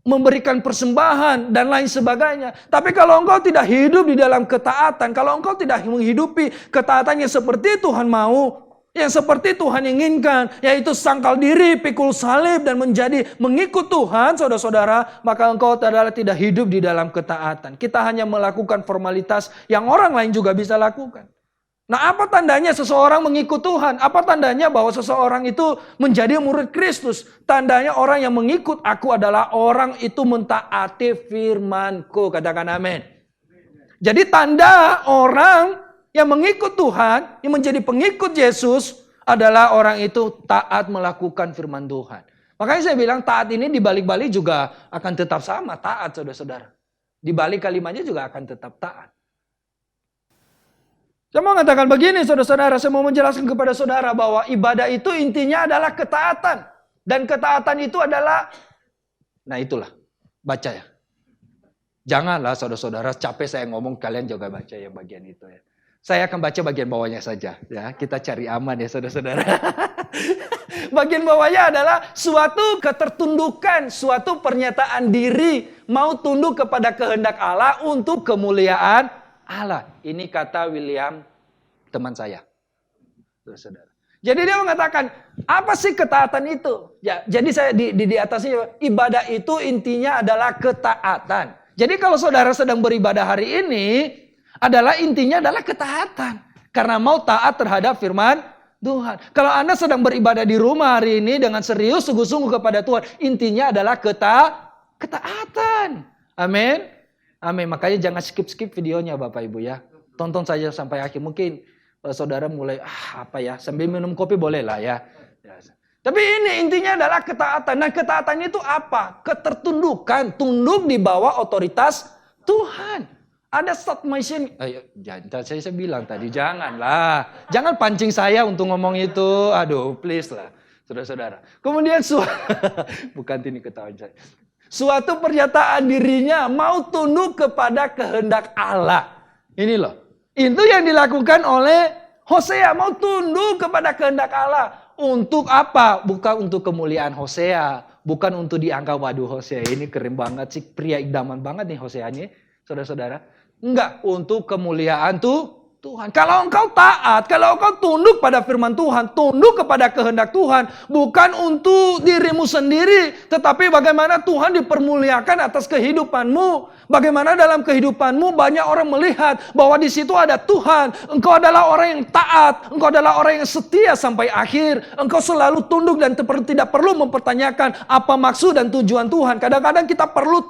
memberikan persembahan dan lain sebagainya. Tapi kalau engkau tidak hidup di dalam ketaatan, kalau engkau tidak menghidupi ketaatannya seperti Tuhan mau, yang seperti Tuhan inginkan, yaitu sangkal diri, pikul salib, dan menjadi mengikut Tuhan, saudara-saudara, maka engkau adalah tidak hidup di dalam ketaatan. Kita hanya melakukan formalitas yang orang lain juga bisa lakukan. Nah, apa tandanya seseorang mengikut Tuhan? Apa tandanya bahwa seseorang itu menjadi murid Kristus? Tandanya orang yang mengikut aku adalah orang itu mentaati firman-Ku. Katakan amin. Jadi tanda orang yang mengikut Tuhan, yang menjadi pengikut Yesus adalah orang itu taat melakukan firman Tuhan. Makanya saya bilang taat ini di balik-balik juga akan tetap sama, taat saudara-saudara. Di balik kalimatnya juga akan tetap taat. Saya mau mengatakan begini saudara-saudara, saya mau menjelaskan kepada saudara bahwa ibadah itu intinya adalah ketaatan. Dan ketaatan itu adalah, nah itulah, baca ya. Janganlah saudara-saudara capek saya ngomong, kalian juga baca yang bagian itu ya. Saya akan baca bagian bawahnya saja ya. Kita cari aman ya saudara-saudara. Bagian bawahnya adalah suatu ketertundukan, suatu pernyataan diri mau tunduk kepada kehendak Allah untuk kemuliaan Allah. Ini kata William, teman saya. Saudara. Jadi dia mengatakan, apa sih ketaatan itu? Ya, jadi saya di atasnya, ibadah itu intinya adalah ketaatan. Jadi kalau saudara sedang beribadah hari ini, adalah intinya adalah ketaatan. Karena mau taat terhadap firman Tuhan. Kalau Anda sedang beribadah di rumah hari ini dengan serius, sungguh-sungguh kepada Tuhan, intinya adalah ketaatan. Amin. Amin. Makanya jangan skip-skip videonya Bapak Ibu ya. Tonton saja sampai akhir. Mungkin saudara mulai sambil minum kopi boleh lah ya. Tapi ini intinya adalah ketaatan. Nah, ketaatan itu apa? Ketertundukan, tunduk di bawah otoritas Tuhan. Ada submission. Saya bilang tadi janganlah. Jangan pancing saya untuk ngomong itu. Aduh, please lah. Saudara-saudara. Kemudian bukan ini ketahuan saya. Suatu pernyataan dirinya mau tunduk kepada kehendak Allah. Ini loh. Itu yang dilakukan oleh Hosea. Mau tunduk kepada kehendak Allah. Untuk apa? Bukan untuk kemuliaan Hosea. Bukan untuk dianggap, waduh Hosea ini keren banget sih. Pria idaman banget nih Hoseanya. Saudara-saudara. Enggak, untuk kemuliaan Tuhan. Kalau engkau taat, kalau engkau tunduk pada firman Tuhan, tunduk kepada kehendak Tuhan, bukan untuk dirimu sendiri, tetapi bagaimana Tuhan dipermuliakan atas kehidupanmu. Bagaimana dalam kehidupanmu banyak orang melihat bahwa di situ ada Tuhan. Engkau adalah orang yang taat, engkau adalah orang yang setia sampai akhir. Engkau selalu tunduk dan tidak perlu mempertanyakan apa maksud dan tujuan Tuhan. Kadang-kadang kita perlu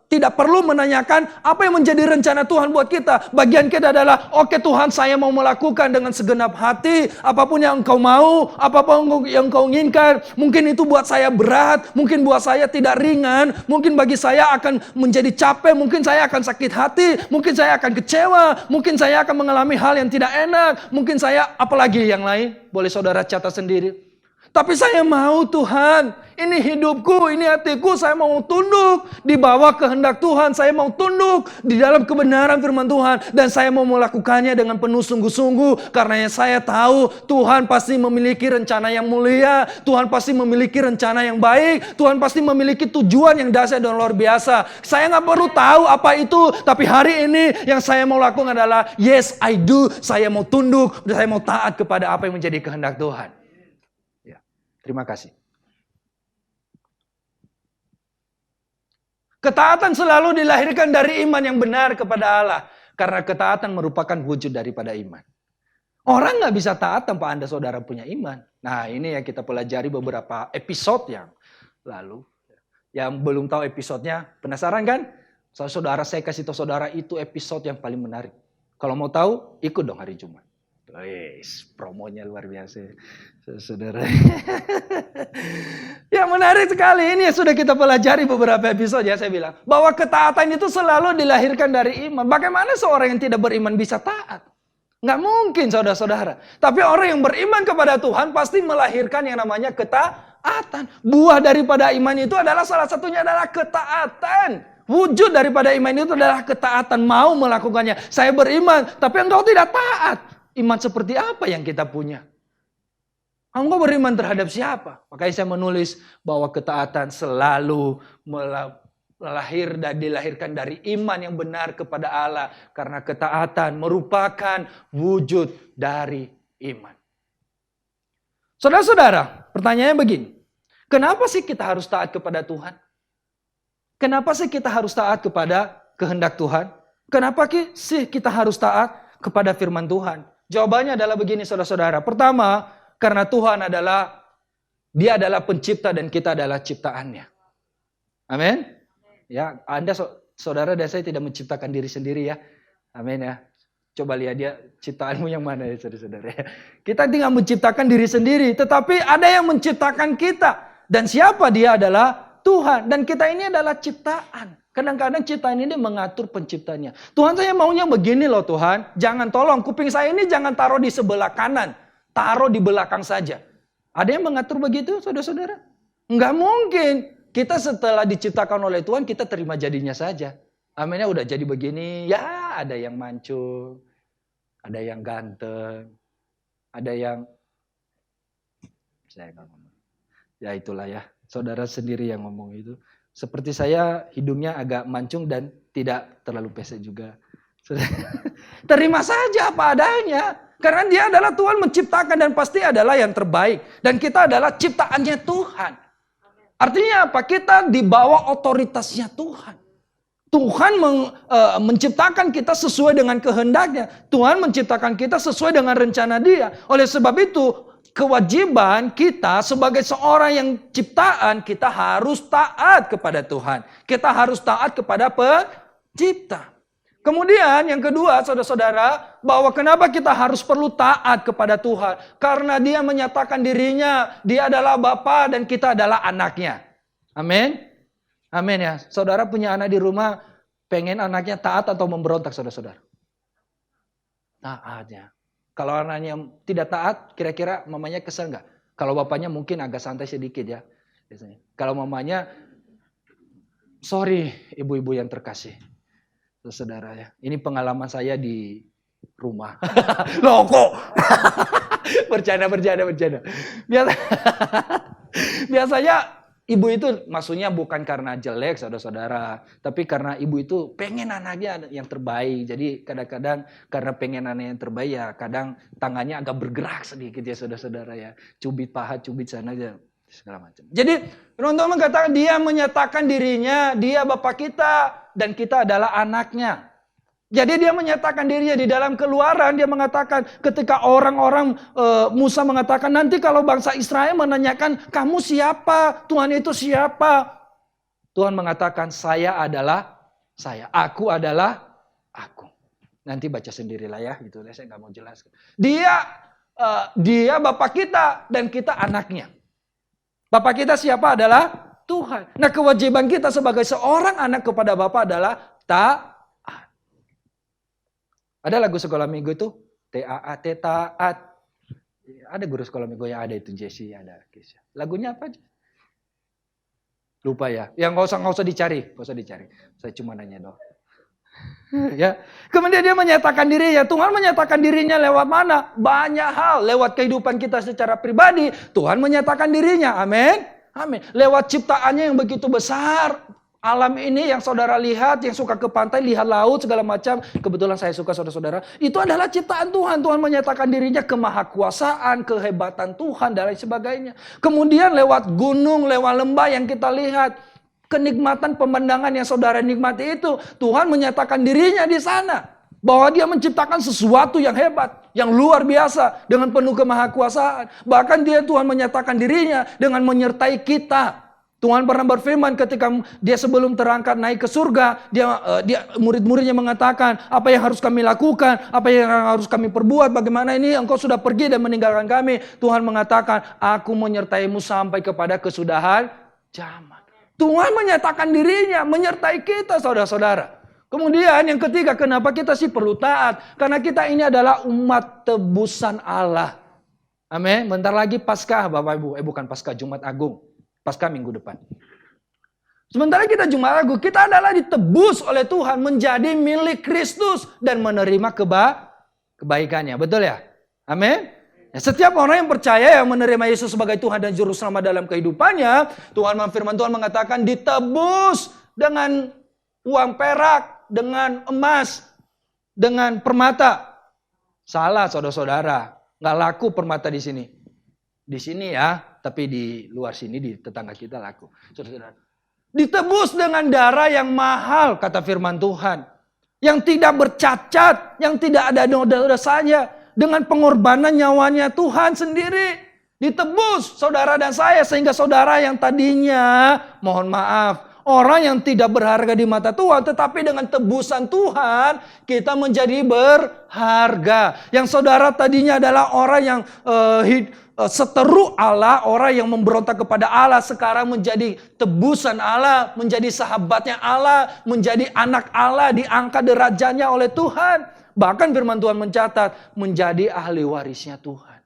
tidak perlu menanyakan apa yang menjadi rencana Tuhan buat kita. Bagian kita adalah, oke Tuhan, saya mau melakukan dengan segenap hati. Apapun yang engkau mau, apapun yang engkau inginkan. Mungkin itu buat saya berat, mungkin buat saya tidak ringan. Mungkin bagi saya akan menjadi capek, mungkin saya akan sakit hati. Mungkin saya akan kecewa, mungkin saya akan mengalami hal yang tidak enak. Mungkin saya, apalagi yang lain, boleh saudara catat sendiri. Tapi saya mau Tuhan, ini hidupku, ini hatiku, saya mau tunduk di bawah kehendak Tuhan. Saya mau tunduk di dalam kebenaran firman Tuhan. Dan saya mau melakukannya dengan penuh sungguh-sungguh. Karena saya tahu Tuhan pasti memiliki rencana yang mulia. Tuhan pasti memiliki rencana yang baik. Tuhan pasti memiliki tujuan yang dahsyat dan luar biasa. Saya nggak perlu tahu apa itu. Tapi hari ini yang saya mau lakukan adalah, yes I do. Saya mau tunduk, saya mau taat kepada apa yang menjadi kehendak Tuhan. Terima kasih. Ketaatan selalu dilahirkan dari iman yang benar kepada Allah. Karena ketaatan merupakan wujud daripada iman. Orang nggak bisa taat tanpa Anda saudara punya iman. Nah ini yang kita pelajari beberapa episode yang lalu. Yang belum tahu episodenya, penasaran kan? Saudara, saya kasih tahu saudara itu episode yang paling menarik. Kalau mau tahu, ikut dong hari Jumat. Wis, promonya luar biasa, saudara. Ya menarik sekali, ini sudah kita pelajari beberapa episode ya, saya bilang. Bahwa ketaatan itu selalu dilahirkan dari iman. Bagaimana seorang yang tidak beriman bisa taat? Nggak mungkin saudara-saudara. Tapi orang yang beriman kepada Tuhan pasti melahirkan yang namanya ketaatan. Buah daripada iman itu adalah salah satunya adalah ketaatan. Wujud daripada iman itu adalah ketaatan, mau melakukannya. Saya beriman, tapi engkau tidak taat. Iman seperti apa yang kita punya? Engkau beriman terhadap siapa? Makanya saya menulis bahwa ketaatan selalu dilahirkan dari iman yang benar kepada Allah. Karena ketaatan merupakan wujud dari iman. Saudara-saudara, pertanyaannya begini. Kenapa sih kita harus taat kepada Tuhan? Kenapa sih kita harus taat kepada kehendak Tuhan? Kenapa sih kita harus taat kepada firman Tuhan? Jawabannya adalah begini saudara-saudara. Pertama, karena Tuhan Dia adalah pencipta dan kita adalah ciptaannya. Amin. Ya, Anda saudara dan saya tidak menciptakan diri sendiri ya. Amin ya. Coba lihat dia ciptaanmu yang mana ya saudara-saudara. Kita tinggal menciptakan diri sendiri. Tetapi ada yang menciptakan kita. Dan siapa dia adalah Tuhan. Dan kita ini adalah ciptaan. Kadang-kadang ciptaan ini mengatur penciptanya. Tuhan, saya maunya begini loh Tuhan. Jangan tolong kuping saya ini jangan taruh di sebelah kanan. Taruh di belakang saja. Ada yang mengatur begitu saudara-saudara? Enggak mungkin. Kita setelah diciptakan oleh Tuhan kita terima jadinya saja. Aminnya udah jadi begini. Ya ada yang mancung. Ada yang ganteng. Ada yang... Saya nggak ngomong. Ya itulah ya. Saudara sendiri yang ngomong itu. Seperti saya hidungnya agak mancung dan tidak terlalu pesek juga. Terima saja apa adanya. Karena dia adalah Tuhan menciptakan dan pasti adalah yang terbaik. Dan kita adalah ciptaannya Tuhan. Artinya apa? Kita di bawah otoritasnya Tuhan. Tuhan menciptakan kita sesuai dengan kehendaknya. Tuhan menciptakan kita sesuai dengan rencana Dia. Oleh sebab itu, kewajiban kita sebagai seorang yang ciptaan, kita harus taat kepada Tuhan. Kita harus taat kepada pencipta. Kemudian yang kedua saudara-saudara, bahwa kenapa kita harus perlu taat kepada Tuhan. Karena Dia menyatakan dirinya, Dia adalah Bapa dan kita adalah anaknya. Amin. Amin ya. Saudara punya anak di rumah, pengen anaknya taat atau memberontak saudara-saudara? Taat ya. Kalau anaknya tidak taat, kira-kira mamanya kesel nggak? Kalau bapaknya mungkin agak santai sedikit ya. Biasanya. Kalau mamanya, sorry ibu-ibu yang terkasih. Saudara ya. Ini pengalaman saya di rumah. Loh kok? Bercanda. Biasanya ibu itu maksudnya bukan karena jelek saudara-saudara. Tapi karena ibu itu pengen anaknya yang terbaik. Jadi kadang-kadang karena pengen anaknya yang terbaik ya kadang tangannya agak bergerak sedikit ya saudara-saudara ya. Cubit paha, cubit sana aja. Segala macam. Jadi teman-teman katakan Dia menyatakan dirinya, Dia Bapa kita dan kita adalah anaknya. Jadi Dia menyatakan dirinya di dalam Keluaran. Dia mengatakan ketika orang-orang Musa mengatakan nanti kalau bangsa Israel menanyakan kamu siapa? Tuhan itu siapa? Tuhan mengatakan saya adalah saya. Aku adalah aku. Nanti baca sendirilah ya. Gitu. Saya nggak mau jelaskan. Dia Bapa kita dan kita anaknya. Bapa kita siapa adalah Tuhan. Nah kewajiban kita sebagai seorang anak kepada Bapa adalah taat. Ada lagu sekolah minggu itu T-A-A-T taat. Ada guru sekolah minggu yang ada itu Jesse, ada Kisha. Lagunya apa aja? Lupa ya. Yang nggak usah dicari, nggak usah dicari. Saya cuma nanya doang. Ya. Kemudian dia menyatakan dirinya. Tuhan menyatakan dirinya lewat mana? Banyak hal. Lewat kehidupan kita secara pribadi, Tuhan menyatakan dirinya. Amin. Amin. Lewat ciptaannya yang begitu besar. Alam ini yang saudara lihat, yang suka ke pantai, lihat laut, segala macam. Kebetulan saya suka saudara-saudara. Itu adalah ciptaan Tuhan. Tuhan menyatakan dirinya kemahakuasaan, kehebatan Tuhan, dan lain sebagainya. Kemudian lewat gunung, lewat lembah yang kita lihat. Kenikmatan pemandangan yang saudara nikmati itu. Tuhan menyatakan dirinya di sana. Bahwa dia menciptakan sesuatu yang hebat, yang luar biasa, dengan penuh kemahakuasaan. Bahkan Tuhan menyatakan dirinya dengan menyertai kita. Tuhan pernah berfirman ketika dia sebelum terangkat naik ke surga, dia murid-muridnya mengatakan, apa yang harus kami lakukan, apa yang harus kami perbuat, bagaimana ini engkau sudah pergi dan meninggalkan kami. Tuhan mengatakan, aku menyertaimu sampai kepada kesudahan zaman. Tuhan menyatakan dirinya, menyertai kita saudara-saudara. Kemudian yang ketiga, kenapa kita sih perlu taat? Karena kita ini adalah umat tebusan Allah. Amin. Bentar lagi Paskah Bapak Ibu, bukan Paskah, Jumat Agung. Paskah minggu depan. Sementara kita Jumat Agung, kita adalah ditebus oleh Tuhan menjadi milik Kristus dan menerima kebaikannya. Betul ya? Amin. Ya, setiap orang yang percaya yang menerima Yesus sebagai Tuhan dan Juru Selamat dalam kehidupannya, Firman Tuhan mengatakan ditebus dengan uang perak, dengan emas, dengan permata. Salah saudara-saudara, nggak laku permata di sini. Di sini ya, tapi di luar sini di tetangga kita laku. Saudara-saudara, ditebus dengan darah yang mahal, kata firman Tuhan. Yang tidak bercacat, yang tidak ada noda-dosanya. Dengan pengorbanan nyawanya Tuhan sendiri. Ditebus saudara dan saya, sehingga saudara yang tadinya, mohon maaf, orang yang tidak berharga di mata Tuhan, tetapi dengan tebusan Tuhan, kita menjadi berharga. Yang saudara tadinya adalah orang yang seteru Allah, orang yang memberontak kepada Allah, sekarang menjadi tebusan Allah, menjadi sahabatnya Allah, menjadi anak Allah, diangkat derajatnya oleh Tuhan. Bahkan firman Tuhan mencatat, menjadi ahli warisnya Tuhan.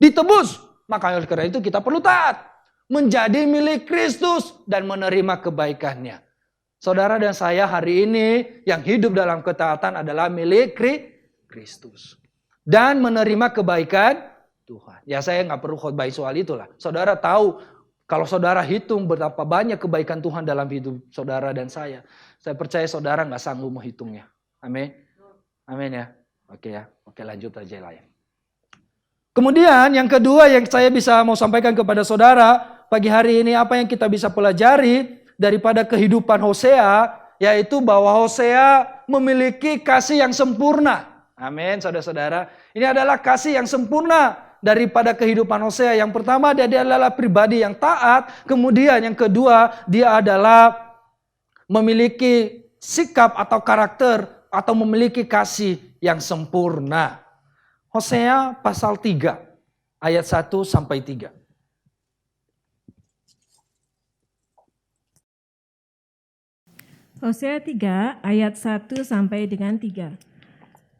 Ditebus, maka oleh karena itu kita perlu taat. Menjadi milik Kristus dan menerima kebaikannya. Saudara dan saya hari ini yang hidup dalam ketaatan adalah milik Kristus. Dan menerima kebaikan Tuhan. Ya saya nggak perlu khotbah soal itulah. Saudara tahu kalau saudara hitung betapa banyak kebaikan Tuhan dalam hidup saudara dan saya. Saya percaya saudara nggak sanggup menghitungnya. Amin. Amin ya. Oke ya. Oke lanjut aja lah ya. Kemudian yang kedua yang saya bisa mau sampaikan kepada saudara pagi hari ini, apa yang kita bisa pelajari daripada kehidupan Hosea, yaitu bahwa Hosea memiliki kasih yang sempurna. Amin saudara-saudara. Ini adalah kasih yang sempurna daripada kehidupan Hosea. Yang pertama dia adalah pribadi yang taat. Kemudian yang kedua dia adalah memiliki sikap atau karakter atau memiliki kasih yang sempurna. Hosea pasal 3 ayat 1 sampai 3. Hosea 3 ayat 1 sampai dengan 3.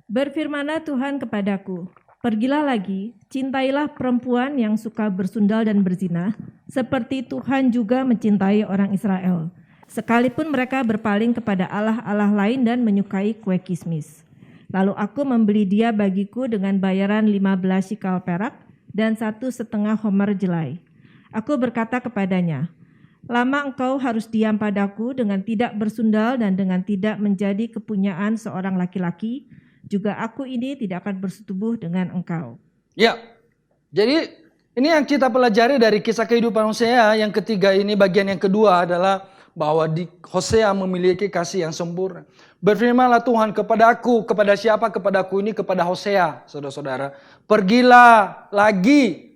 Berfirmanlah Tuhan kepadaku, pergilah lagi, cintailah perempuan yang suka bersundal dan berzina, seperti Tuhan juga mencintai orang Israel. Sekalipun mereka berpaling kepada allah-allah lain dan menyukai kue kismis. Lalu aku membeli dia bagiku dengan bayaran 15 shikal perak dan 1,5 homer jelai. Aku berkata kepadanya, lama engkau harus diam padaku dengan tidak bersundal dan dengan tidak menjadi kepunyaan seorang laki-laki, juga aku ini tidak akan bersetubuh dengan engkau. Ya, jadi ini yang kita pelajari dari kisah kehidupan Hosea. Yang ketiga ini, bagian yang kedua adalah bahwa Hosea memiliki kasih yang sempurna. Berfirmanlah Tuhan kepada aku, kepada siapa? Kepada aku ini, kepada Hosea, saudara-saudara. Pergilah lagi.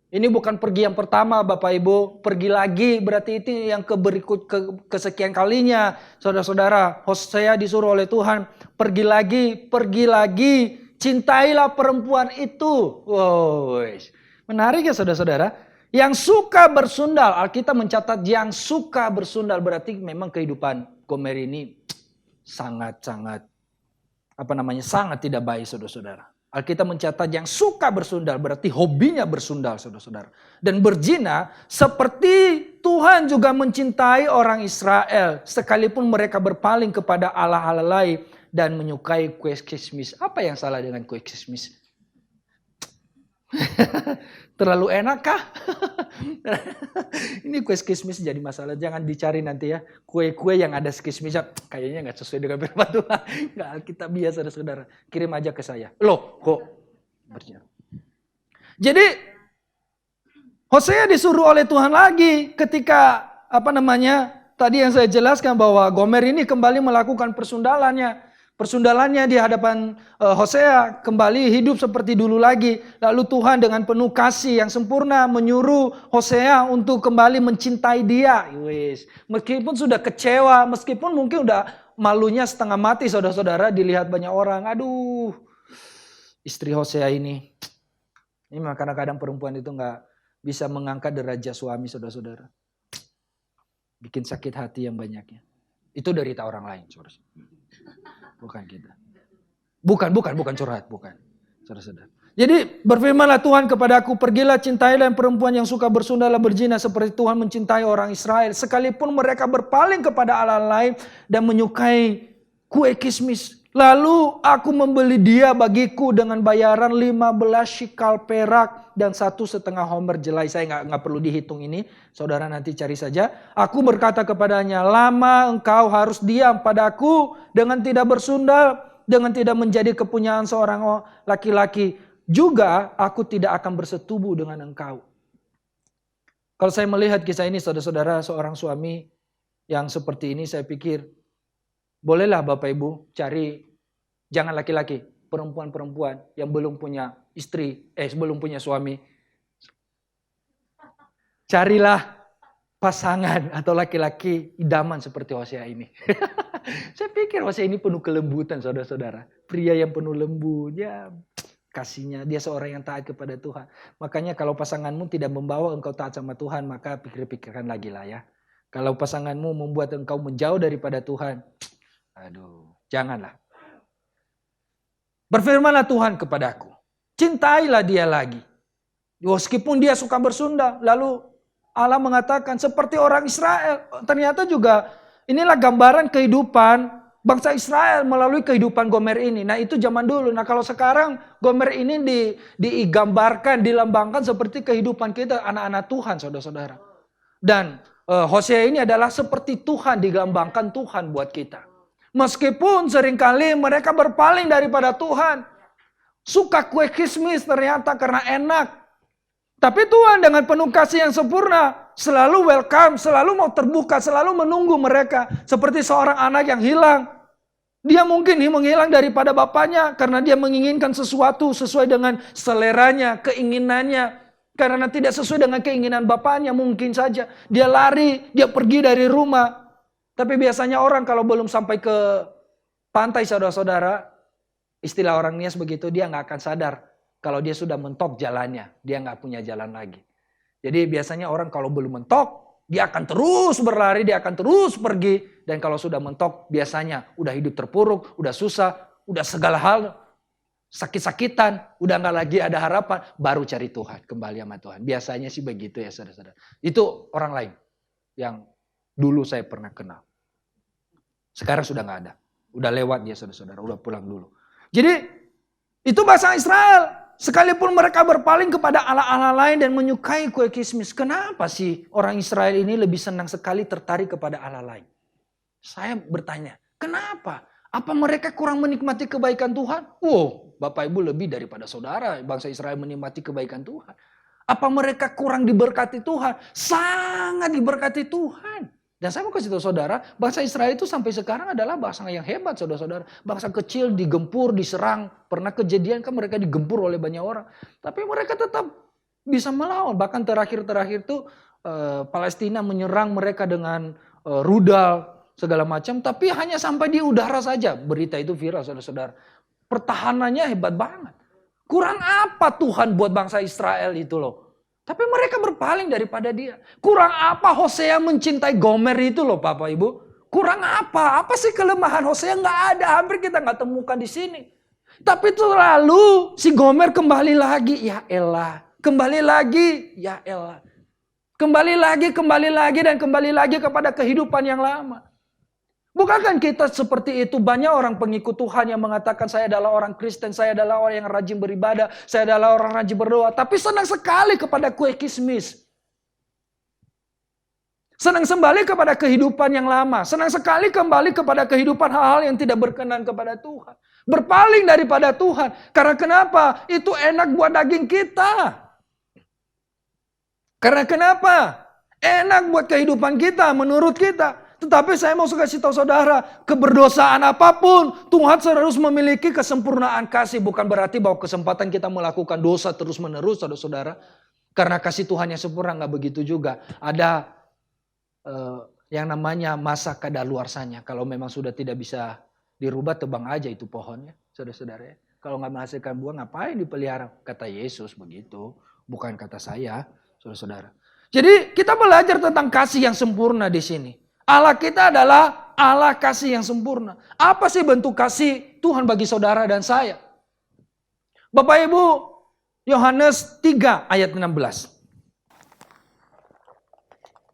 Ini bukan pergi yang pertama Bapak Ibu. Pergi lagi berarti itu yang kesekian kalinya. Saudara-saudara, Hosea disuruh oleh Tuhan. Pergi lagi. Cintailah perempuan itu. Wow, menarik ya saudara-saudara. Yang suka bersundal, Alkitab mencatat yang suka bersundal, berarti memang kehidupan Gomer ini sangat tidak baik saudara-saudara. Alkitab mencatat yang suka bersundal berarti hobinya bersundal, saudara-saudara. Dan berzina seperti Tuhan juga mencintai orang Israel sekalipun mereka berpaling kepada Allah-Allah lain dan menyukai kue kismis. Apa yang salah dengan kue kismis? Terlalu enak kah? Ini kue kismis jadi masalah. Jangan dicari nanti ya. Kue-kue yang ada kismisnya kayaknya gak sesuai dengan firman Tuhan. Gak alkitabiah, saudara-saudara. Kirim aja ke saya. Loh kok berjalan. Jadi Hosea disuruh oleh Tuhan lagi ketika tadi yang saya jelaskan bahwa Gomer ini kembali melakukan persundalannya di hadapan Hosea kembali hidup seperti dulu lagi. Lalu Tuhan dengan penuh kasih yang sempurna menyuruh Hosea untuk kembali mencintai dia. Meskipun sudah kecewa, meskipun mungkin udah malunya setengah mati saudara-saudara dilihat banyak orang. Aduh, istri Hosea ini memang kadang-kadang perempuan itu gak bisa mengangkat derajat suami saudara-saudara. Bikin sakit hati yang banyaknya. Itu derita orang lain, saudara. Bukan kita. Bukan curhat, bukan. Saudara-saudara. Jadi berfirmanlah Tuhan kepadaku, pergilah cintailah perempuan yang suka bersundal dan berzina seperti Tuhan mencintai orang Israel. Sekalipun mereka berpaling kepada Allah lain dan menyukai kue kismis. Lalu aku membeli dia bagiku dengan bayaran 15 shikal perak dan 1,5 homer jelai. Saya nggak perlu dihitung ini, saudara nanti cari saja. Aku berkata kepadanya, lama engkau harus diam padaku dengan tidak bersundal, dengan tidak menjadi kepunyaan seorang laki-laki. Juga aku tidak akan bersetubuh dengan engkau. Kalau saya melihat kisah ini saudara-saudara, seorang suami yang seperti ini saya pikir, bolehlah Bapak Ibu cari, jangan laki-laki, perempuan-perempuan yang belum punya istri, belum punya suami. Carilah pasangan atau laki-laki idaman seperti Hosea ini. Saya pikir Hosea ini penuh kelembutan saudara-saudara. Pria yang penuh lembut, ya kasihnya, dia seorang yang taat kepada Tuhan. Makanya kalau pasanganmu tidak membawa engkau taat sama Tuhan, maka pikir-pikirkan lagi lah ya. Kalau pasanganmu membuat engkau menjauh daripada Tuhan, aduh, janganlah. Berfirmanlah Tuhan kepadaku, cintailah dia lagi. Meskipun dia suka bersundal. Lalu Allah mengatakan seperti orang Israel. Ternyata juga inilah gambaran kehidupan bangsa Israel melalui kehidupan Gomer ini. Nah itu zaman dulu. Nah kalau sekarang Gomer ini digambarkan, dilambangkan seperti kehidupan kita anak-anak Tuhan saudara-saudara. Dan Hosea ini adalah seperti Tuhan, dilambangkan Tuhan buat kita. Meskipun seringkali mereka berpaling daripada Tuhan. Suka kue kismis ternyata karena enak. Tapi Tuhan dengan penuh kasih yang sempurna selalu welcome, selalu mau terbuka, selalu menunggu mereka. Seperti seorang anak yang hilang. Dia mungkin menghilang daripada bapaknya karena dia menginginkan sesuatu sesuai dengan seleranya, keinginannya. Karena tidak sesuai dengan keinginan bapaknya mungkin saja. Dia lari, dia pergi dari rumah. Tapi biasanya orang kalau belum sampai ke pantai saudara-saudara, istilah orang Nias begitu, dia nggak akan sadar kalau dia sudah mentok jalannya, dia nggak punya jalan lagi. Jadi biasanya orang kalau belum mentok, dia akan terus berlari, dia akan terus pergi. Dan kalau sudah mentok, biasanya udah hidup terpuruk, udah susah, udah segala hal, sakit-sakitan, udah nggak lagi ada harapan, baru cari Tuhan, kembali sama Tuhan. Biasanya sih begitu ya saudara-saudara. Itu orang lain yang dulu saya pernah kenal. Sekarang sudah nggak ada. Udah lewat dia saudara-saudara, udah pulang dulu. Jadi itu bangsa Israel. Sekalipun mereka berpaling kepada Allah-Allah lain dan menyukai kue kismis. Kenapa sih orang Israel ini lebih senang sekali tertarik kepada Allah lain? Saya bertanya, kenapa? Apa mereka kurang menikmati kebaikan Tuhan? Bapak Ibu lebih daripada saudara bangsa Israel menikmati kebaikan Tuhan. Apa mereka kurang diberkati Tuhan? Sangat diberkati Tuhan. Dan saya mau kasih tahu saudara, bangsa Israel itu sampai sekarang adalah bangsa yang hebat saudara-saudara. Bangsa kecil digempur, diserang. Pernah kejadian kan mereka digempur oleh banyak orang. Tapi mereka tetap bisa melawan. Bahkan terakhir-terakhir itu Palestina menyerang mereka dengan rudal segala macam. Tapi hanya sampai di udara saja. Berita itu viral saudara-saudara. Pertahanannya hebat banget. Kurang apa Tuhan buat bangsa Israel itu loh. Tapi mereka berpaling daripada dia. Kurang apa Hosea mencintai Gomer itu loh Bapak Ibu. Kurang apa? Apa sih kelemahan Hosea? Nggak ada. Hampir kita nggak temukan di sini. Tapi lalu si Gomer kembali lagi, ya elah. Kembali lagi, ya elah. Kembali lagi dan kembali lagi kepada kehidupan yang lama. Bukankah kita seperti itu? Banyak orang pengikut Tuhan yang mengatakan saya adalah orang Kristen, saya adalah orang yang rajin beribadah, saya adalah orang rajin berdoa. Tapi senang sekali kepada kue kismis. Senang kembali kepada kehidupan yang lama. Senang sekali kembali kepada kehidupan hal-hal yang tidak berkenan kepada Tuhan. Berpaling daripada Tuhan. Karena kenapa? Itu enak buat daging kita. Karena kenapa? Enak buat kehidupan kita, menurut kita. Tetapi saya mau kasih tahu saudara, keberdosaan apapun, Tuhan harus memiliki kesempurnaan kasih. Bukan berarti bahwa kesempatan kita melakukan dosa terus menerus, saudara-saudara. Karena kasih Tuhan yang sempurna, nggak begitu juga. Ada yang namanya masa kadaluarsanya. Kalau memang sudah tidak bisa dirubah, tebang aja itu pohonnya, saudara-saudara. Kalau nggak menghasilkan buah, ngapain dipelihara? Kata Yesus begitu, bukan kata saya, saudara-saudara. Jadi kita belajar tentang kasih yang sempurna di sini. Allah kita adalah Allah kasih yang sempurna. Apa sih bentuk kasih Tuhan bagi saudara dan saya? Bapak Ibu, Yohanes 3 ayat 16.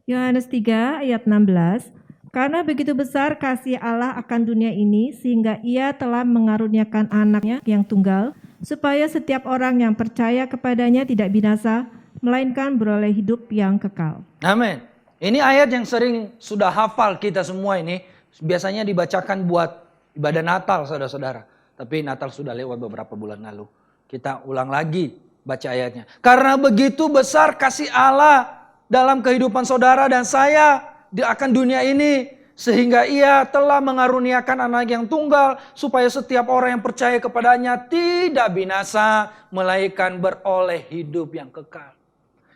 Yohanes 3 ayat 16, karena begitu besar kasih Allah akan dunia ini, sehingga ia telah mengaruniakan anaknya yang tunggal, supaya setiap orang yang percaya kepadanya tidak binasa, melainkan beroleh hidup yang kekal. Amin. Ini ayat yang sering sudah hafal kita semua ini. Biasanya dibacakan buat ibadah Natal, saudara-saudara. Tapi Natal sudah lewat beberapa bulan lalu. Kita ulang lagi baca ayatnya. Karena begitu besar kasih Allah dalam kehidupan saudara dan saya akan dunia ini, sehingga ia telah mengaruniakan anak yang tunggal, supaya setiap orang yang percaya kepadanya tidak binasa, melainkan beroleh hidup yang kekal.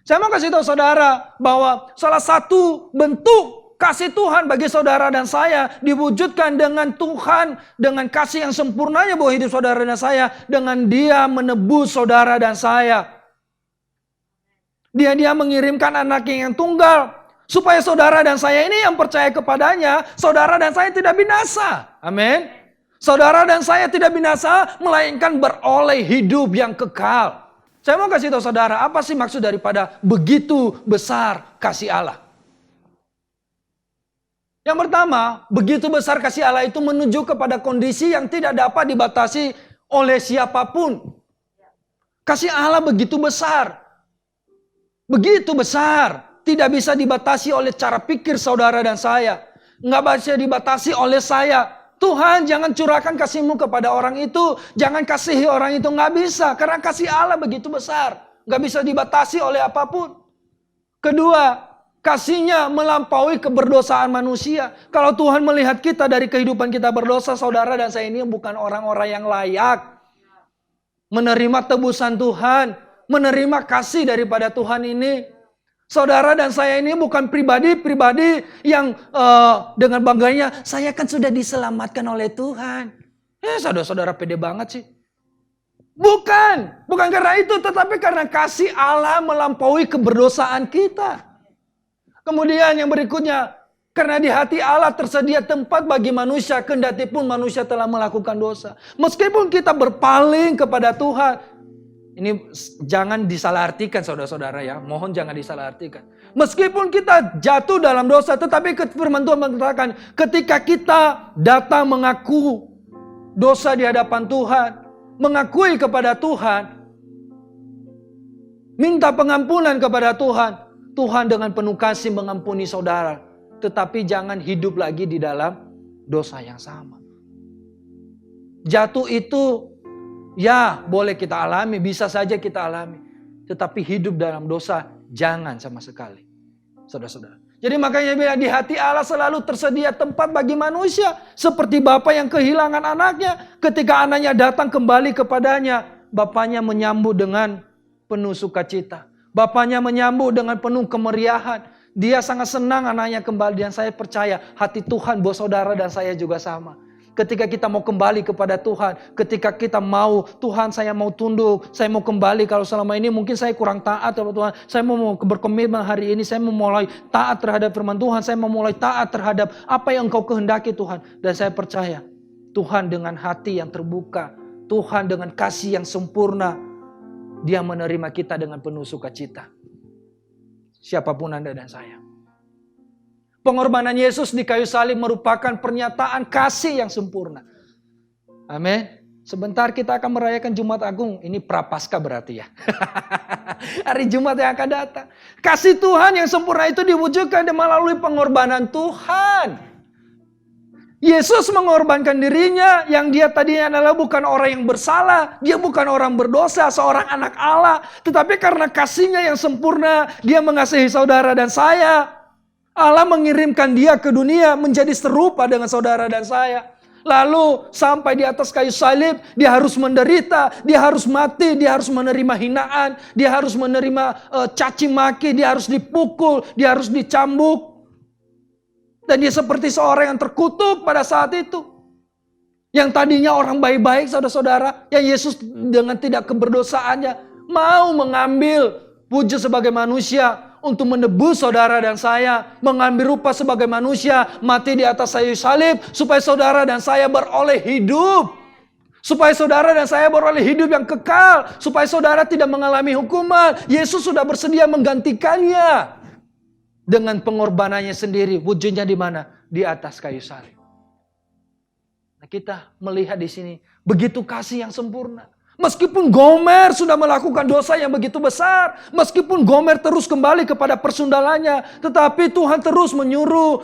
Saya mau kasih tahu saudara bahwa salah satu bentuk kasih Tuhan bagi saudara dan saya diwujudkan dengan Tuhan, dengan kasih yang sempurnanya buat hidup saudara dan saya, dengan Dia menebus saudara dan saya. Dia mengirimkan anaknya yang tunggal, supaya saudara dan saya ini yang percaya kepadanya, saudara dan saya tidak binasa. Amin. Saudara dan saya tidak binasa, melainkan beroleh hidup yang kekal. Saya mau kasih tahu saudara, apa sih maksud daripada begitu besar kasih Allah? Yang pertama, begitu besar kasih Allah itu menuju kepada kondisi yang tidak dapat dibatasi oleh siapapun. Kasih Allah begitu besar. Begitu besar. Tidak bisa dibatasi oleh cara pikir saudara dan saya. Nggak bisa dibatasi oleh saya. Tuhan, jangan curahkan kasih-Mu kepada orang itu. Jangan kasihi orang itu. Nggak bisa. Karena kasih Allah begitu besar. Nggak bisa dibatasi oleh apapun. Kedua, kasih-Nya melampaui keberdosaan manusia. Kalau Tuhan melihat kita dari kehidupan kita berdosa, saudara dan saya ini bukan orang-orang yang layak menerima tebusan Tuhan, menerima kasih daripada Tuhan ini. Saudara dan saya ini bukan pribadi-pribadi yang dengan bangganya, saya kan sudah diselamatkan oleh Tuhan. Saudara-saudara pede banget sih. Bukan karena itu, tetapi karena kasih Allah melampaui keberdosaan kita. Kemudian yang berikutnya, karena di hati Allah tersedia tempat bagi manusia, kendati pun manusia telah melakukan dosa. Meskipun kita berpaling kepada Tuhan, ini jangan disalahartikan saudara-saudara ya. Mohon jangan disalahartikan. Meskipun kita jatuh dalam dosa, tetapi firman Tuhan mengatakan ketika kita datang mengaku dosa di hadapan Tuhan, mengakui kepada Tuhan, minta pengampunan kepada Tuhan, Tuhan dengan penuh kasih mengampuni saudara. Tetapi jangan hidup lagi di dalam dosa yang sama. Jatuh itu ya, boleh kita alami, bisa saja kita alami. Tetapi hidup dalam dosa, jangan sama sekali. Saudara-saudara. Jadi makanya bilang di hati Allah selalu tersedia tempat bagi manusia. Seperti Bapa yang kehilangan anaknya. Ketika anaknya datang kembali kepadanya, Bapaknya menyambut dengan penuh sukacita. Bapaknya menyambut dengan penuh kemeriahan. Dia sangat senang anaknya kembali. Dan saya percaya hati Tuhan buat saudara dan saya juga sama. Ketika kita mau kembali kepada Tuhan, ketika kita mau, Tuhan saya mau tunduk, saya mau kembali. Kalau selama ini mungkin saya kurang taat kepada Tuhan, saya mau berkomitmen hari ini, saya mau mulai taat terhadap firman Tuhan, saya mau mulai taat terhadap apa yang Engkau kehendaki Tuhan. Dan saya percaya Tuhan dengan hati yang terbuka, Tuhan dengan kasih yang sempurna, Dia menerima kita dengan penuh sukacita. Siapapun Anda dan saya. Pengorbanan Yesus di kayu salib merupakan pernyataan kasih yang sempurna. Amin. Sebentar kita akan merayakan Jumat Agung. Ini prapaskah berarti ya. Hari Jumat yang akan datang. Kasih Tuhan yang sempurna itu diwujudkan melalui pengorbanan Tuhan. Yesus mengorbankan dirinya yang dia tadinya adalah bukan orang yang bersalah. Dia bukan orang berdosa, seorang anak Allah. Tetapi karena kasihnya yang sempurna, dia mengasihi saudara dan saya. Allah mengirimkan dia ke dunia menjadi serupa dengan saudara dan saya. Lalu sampai di atas kayu salib, dia harus menderita, dia harus mati, dia harus menerima hinaan, dia harus menerima caci maki, dia harus dipukul, dia harus dicambuk. Dan dia seperti seorang yang terkutuk pada saat itu. Yang tadinya orang baik-baik saudara-saudara. Yang Yesus dengan tidak keberdosaannya mau mengambil wujud sebagai manusia. Untuk menebus saudara dan saya. Mengambil rupa sebagai manusia. Mati di atas kayu salib. Supaya saudara dan saya beroleh hidup. Supaya saudara dan saya beroleh hidup yang kekal. Supaya saudara tidak mengalami hukuman. Yesus sudah bersedia menggantikannya. Dengan pengorbanannya sendiri, wujudnya di mana? Di atas kayu salib. Nah, kita melihat di sini begitu kasih yang sempurna. Meskipun Gomer sudah melakukan dosa yang begitu besar, meskipun Gomer terus kembali kepada persundalannya, tetapi Tuhan terus menyuruh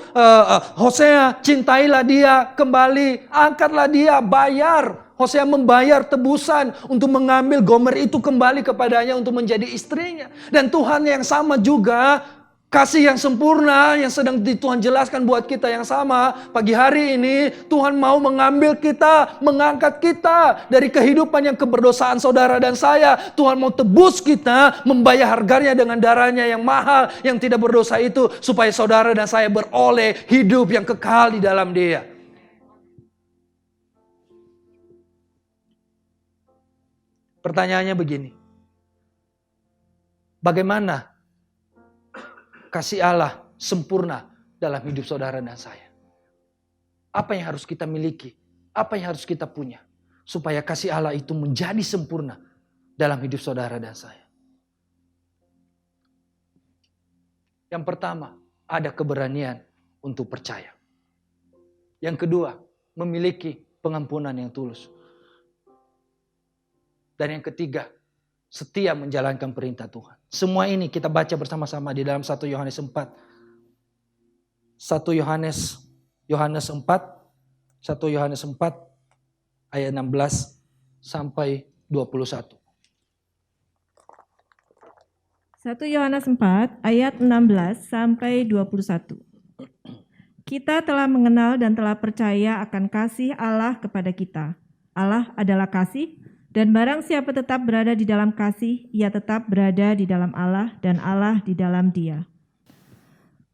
Hosea, cintailah dia kembali, angkatlah dia, bayar. Hosea membayar tebusan untuk mengambil Gomer itu kembali kepadanya untuk menjadi istrinya. Dan Tuhan yang sama juga, kasih yang sempurna yang sedang Tuhan jelaskan buat kita yang sama. Pagi hari ini Tuhan mau mengambil kita, mengangkat kita dari kehidupan yang keberdosaan saudara dan saya. Tuhan mau tebus kita, membayar harganya dengan darahnya yang mahal, yang tidak berdosa itu. Supaya saudara dan saya beroleh hidup yang kekal di dalam Dia. Pertanyaannya begini. Bagaimana kasih Allah sempurna dalam hidup saudara dan saya? Apa yang harus kita miliki? Apa yang harus kita punya? Supaya kasih Allah itu menjadi sempurna dalam hidup saudara dan saya. Yang pertama, ada keberanian untuk percaya. Yang kedua, memiliki pengampunan yang tulus. Dan yang ketiga, setia menjalankan perintah Tuhan. Semua ini kita baca bersama-sama di dalam 1 Yohanes 4. 1 Yohanes 4 ayat 16 sampai 21. 1 Yohanes 4 ayat 16 sampai 21. Kita telah mengenal dan telah percaya akan kasih Allah kepada kita. Allah adalah kasih. Dan barang siapa tetap berada di dalam kasih, ia tetap berada di dalam Allah dan Allah di dalam dia.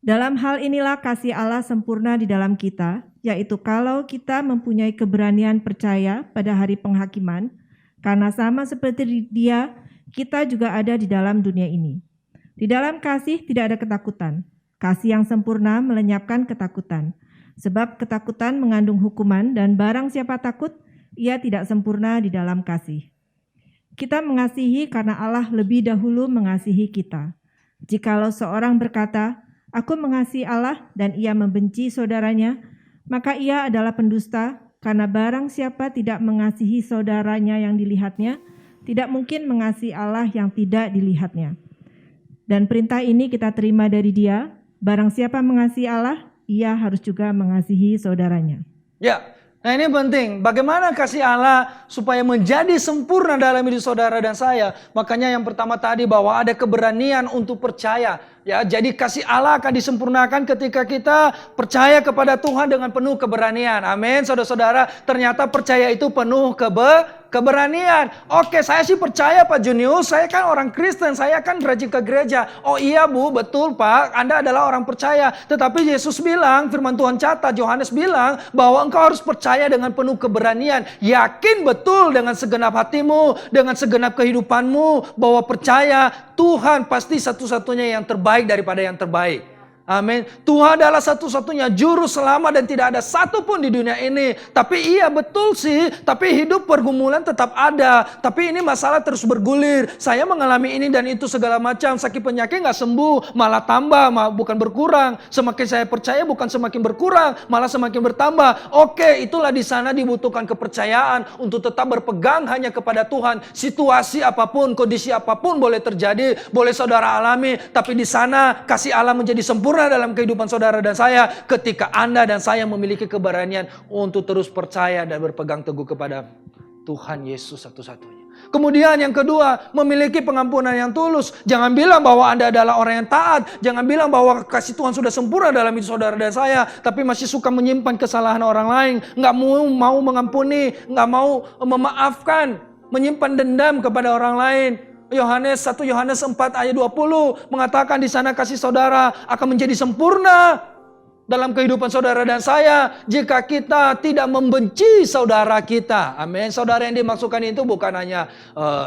Dalam hal inilah kasih Allah sempurna di dalam kita, yaitu kalau kita mempunyai keberanian percaya pada hari penghakiman, karena sama seperti Dia, kita juga ada di dalam dunia ini. Di dalam kasih tidak ada ketakutan. Kasih yang sempurna melenyapkan ketakutan, sebab ketakutan mengandung hukuman dan barang siapa takut, ia tidak sempurna di dalam kasih. Kita mengasihi karena Allah lebih dahulu mengasihi kita. Jikalau seorang berkata, aku mengasihi Allah dan ia membenci saudaranya, maka ia adalah pendusta, karena barang siapa tidak mengasihi saudaranya yang dilihatnya, tidak mungkin mengasihi Allah yang tidak dilihatnya. Dan perintah ini kita terima dari Dia, barang siapa mengasihi Allah, ia harus juga mengasihi saudaranya. Ya. Nah ini penting, bagaimana kasih Allah supaya menjadi sempurna dalam hidup saudara dan saya. Makanya yang pertama tadi bahwa ada keberanian untuk percaya. Ya, jadi kasih Allah akan disempurnakan ketika kita percaya kepada Tuhan dengan penuh keberanian. Amin, saudara-saudara. Ternyata percaya itu penuh keberanian. Oke, saya sih percaya Pak Junius, saya kan orang Kristen, saya kan rajin ke gereja. Oh iya Bu, betul Pak, Anda adalah orang percaya. Tetapi Yesus bilang, firman Tuhan catat, Yohanes bilang bahwa engkau harus percaya dengan penuh keberanian. Yakin betul dengan segenap hatimu, dengan segenap kehidupanmu, bahwa percaya Tuhan pasti satu-satunya yang terbaik daripada yang terbaik. Amin. Tuhan adalah satu-satunya juru selamat dan tidak ada satupun di dunia ini. Tapi iya betul sih, tapi hidup pergumulan tetap ada. Tapi ini masalah terus bergulir. Saya mengalami ini dan itu segala macam. Sakit penyakit gak sembuh, malah tambah, bukan berkurang. Semakin saya percaya bukan semakin berkurang, malah semakin bertambah. Oke, itulah di sana dibutuhkan kepercayaan untuk tetap berpegang hanya kepada Tuhan. Situasi apapun, kondisi apapun boleh terjadi, boleh saudara alami. Tapi di sana kasih Allah menjadi sempurna dalam kehidupan saudara dan saya ketika Anda dan saya memiliki keberanian untuk terus percaya dan berpegang teguh kepada Tuhan Yesus satu-satunya. Kemudian yang kedua, memiliki pengampunan yang tulus. Jangan bilang bahwa Anda adalah orang yang taat. Jangan bilang bahwa kasih Tuhan sudah sempurna dalam hidup saudara dan saya, tapi masih suka menyimpan kesalahan orang lain, nggak mau mengampuni, nggak mau memaafkan, menyimpan dendam kepada orang lain. 1 Yohanes 4 ayat 20 mengatakan di sana kasih saudara akan menjadi sempurna dalam kehidupan saudara dan saya jika kita tidak membenci saudara kita. Amin. Saudara yang dimaksudkan itu bukan hanya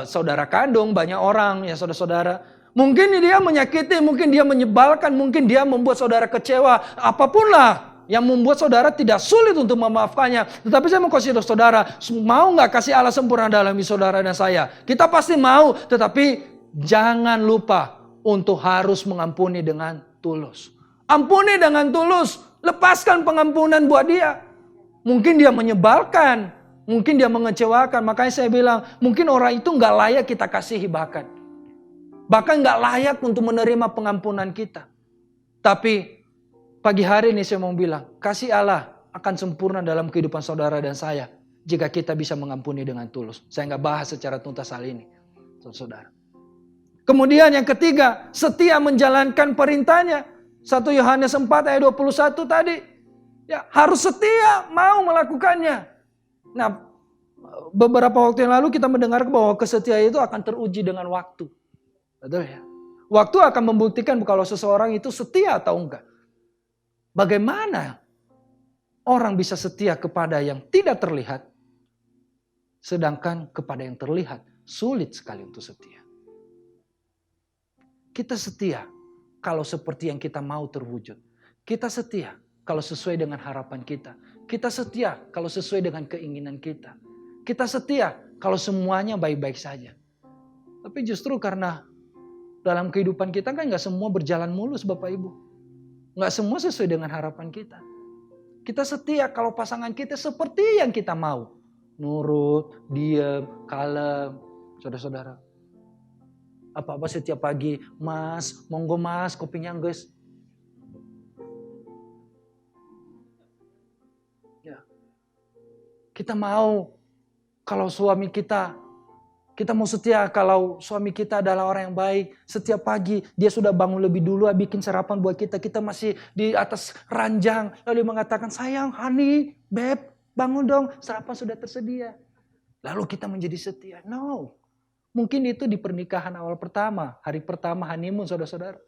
saudara kandung, banyak orang ya saudara-saudara. Mungkin dia menyakiti, mungkin dia menyebalkan, mungkin dia membuat saudara kecewa, apapun lah yang membuat saudara tidak sulit untuk memaafkannya. Tetapi saya mau kasih tahu saudara, mau gak kasih Allah sempurna dalam hidup saudara dan saya? Kita pasti mau, tetapi jangan lupa untuk harus mengampuni dengan tulus. Ampuni dengan tulus, lepaskan pengampunan buat dia. Mungkin dia menyebalkan, mungkin dia mengecewakan. Makanya saya bilang, mungkin orang itu gak layak kita kasihi bahkan. Bahkan gak layak untuk menerima pengampunan kita. Tapi pagi hari ini saya mau bilang, kasih Allah akan sempurna dalam kehidupan saudara dan saya jika kita bisa mengampuni dengan tulus. Saya nggak bahas secara tuntas hal ini, saudara. Kemudian yang ketiga, setia menjalankan perintahnya. 1 Yohanes 4 ayat 21 tadi. Ya, harus setia mau melakukannya. Nah, beberapa waktu yang lalu kita mendengar bahwa kesetiaan itu akan teruji dengan waktu. Betul ya? Waktu akan membuktikan kalau seseorang itu setia atau enggak. Bagaimana orang bisa setia kepada yang tidak terlihat, sedangkan kepada yang terlihat sulit sekali untuk setia. Kita setia kalau seperti yang kita mau terwujud. Kita setia kalau sesuai dengan harapan kita. Kita setia kalau sesuai dengan keinginan kita. Kita setia kalau semuanya baik-baik saja. Tapi justru karena dalam kehidupan kita kan gak semua berjalan mulus Bapak Ibu. Nggak semua sesuai dengan harapan kita. Kita setia kalau pasangan kita seperti yang kita mau. Nurut, diam, kalem. Saudara-saudara. Apa-apa setiap pagi. Mas, monggo mas, kopinya guys. Ya. Kita mau kalau suami kita mau setia kalau suami kita adalah orang yang baik. Setiap pagi dia sudah bangun lebih dulu bikin sarapan buat kita. Kita masih di atas ranjang. Lalu dia mengatakan, sayang, honey, babe, bangun dong. Sarapan sudah tersedia. Lalu kita menjadi setia. No. Mungkin itu di pernikahan awal pertama. Hari pertama honeymoon saudara-saudara.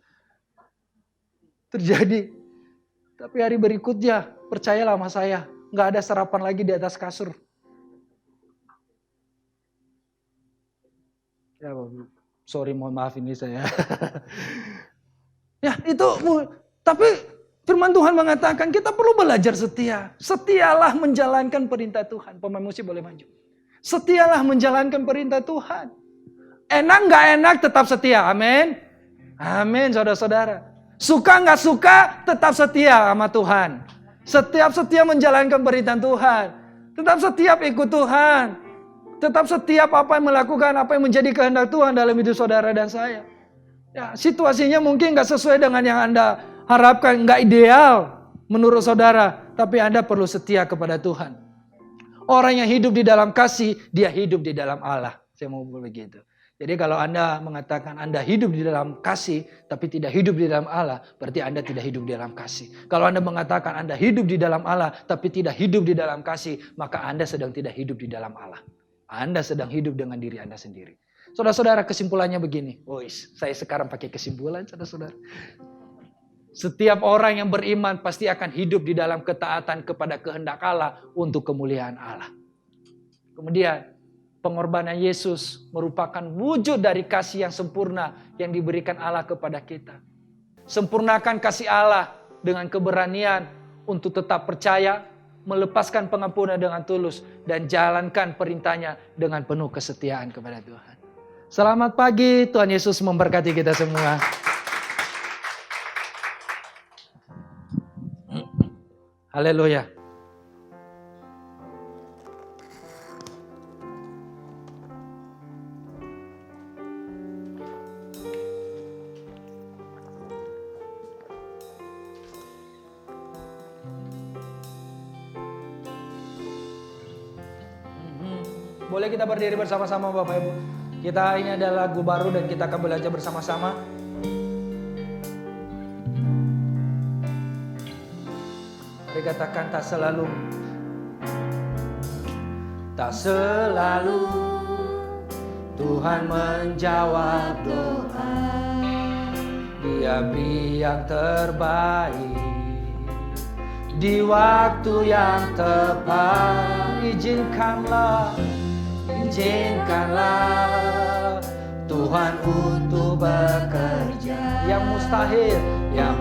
Terjadi. Tapi hari berikutnya, percayalah sama saya. Gak ada sarapan lagi di atas kasur. Ya, sorry, mohon maaf ini saya. Ya itu, tapi firman Tuhan mengatakan kita perlu belajar setia. Setialah menjalankan perintah Tuhan. Pemain musik boleh maju. Setialah menjalankan perintah Tuhan. Enak gak enak tetap setia, amin. Amin saudara-saudara. Suka gak suka tetap setia sama Tuhan. Setiap setia menjalankan perintah Tuhan. Tetap setiap ikut Tuhan. Tetap setiap apa yang melakukan, apa yang menjadi kehendak Tuhan dalam hidup saudara dan saya. Ya, situasinya mungkin gak sesuai dengan yang Anda harapkan, gak ideal menurut saudara. Tapi Anda perlu setia kepada Tuhan. Orang yang hidup di dalam kasih, dia hidup di dalam Allah. Saya mau begitu. Jadi kalau Anda mengatakan Anda hidup di dalam kasih, tapi tidak hidup di dalam Allah, berarti Anda tidak hidup di dalam kasih. Kalau Anda mengatakan Anda hidup di dalam Allah, tapi tidak hidup di dalam kasih, maka Anda sedang tidak hidup di dalam Allah. Anda sedang hidup dengan diri Anda sendiri. Saudara-saudara, kesimpulannya begini. Saya sekarang pakai kesimpulan, saudara-saudara. Setiap orang yang beriman pasti akan hidup di dalam ketaatan kepada kehendak Allah untuk kemuliaan Allah. Kemudian, pengorbanan Yesus merupakan wujud dari kasih yang sempurna yang diberikan Allah kepada kita. Sempurnakan kasih Allah dengan keberanian untuk tetap percaya, melepaskan pengampunan dengan tulus, dan jalankan perintahnya dengan penuh kesetiaan kepada Tuhan. Selamat pagi, Tuhan Yesus memberkati kita semua. Haleluya. Boleh kita berdiri bersama-sama Bapak Ibu. Ini adalah lagu baru dan kita akan belajar bersama-sama. Mari katakan tak selalu Tuhan menjawab doa. Dia beri yang terbaik di waktu yang tepat. Izinkanlah Tuhan untuk bekerja. Yang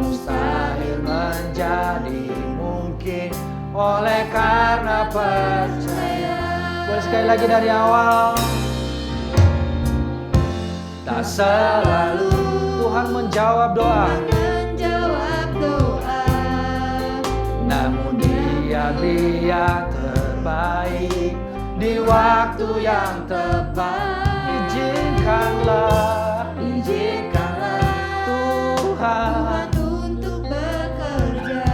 mustahil menjadi mungkin oleh karena percaya. Boleh sekali lagi dari awal. Tak selalu Tuhan menjawab doa, namun Dia beri yang terbaik di waktu yang tepat. Izinkanlah Tuhan untuk bekerja.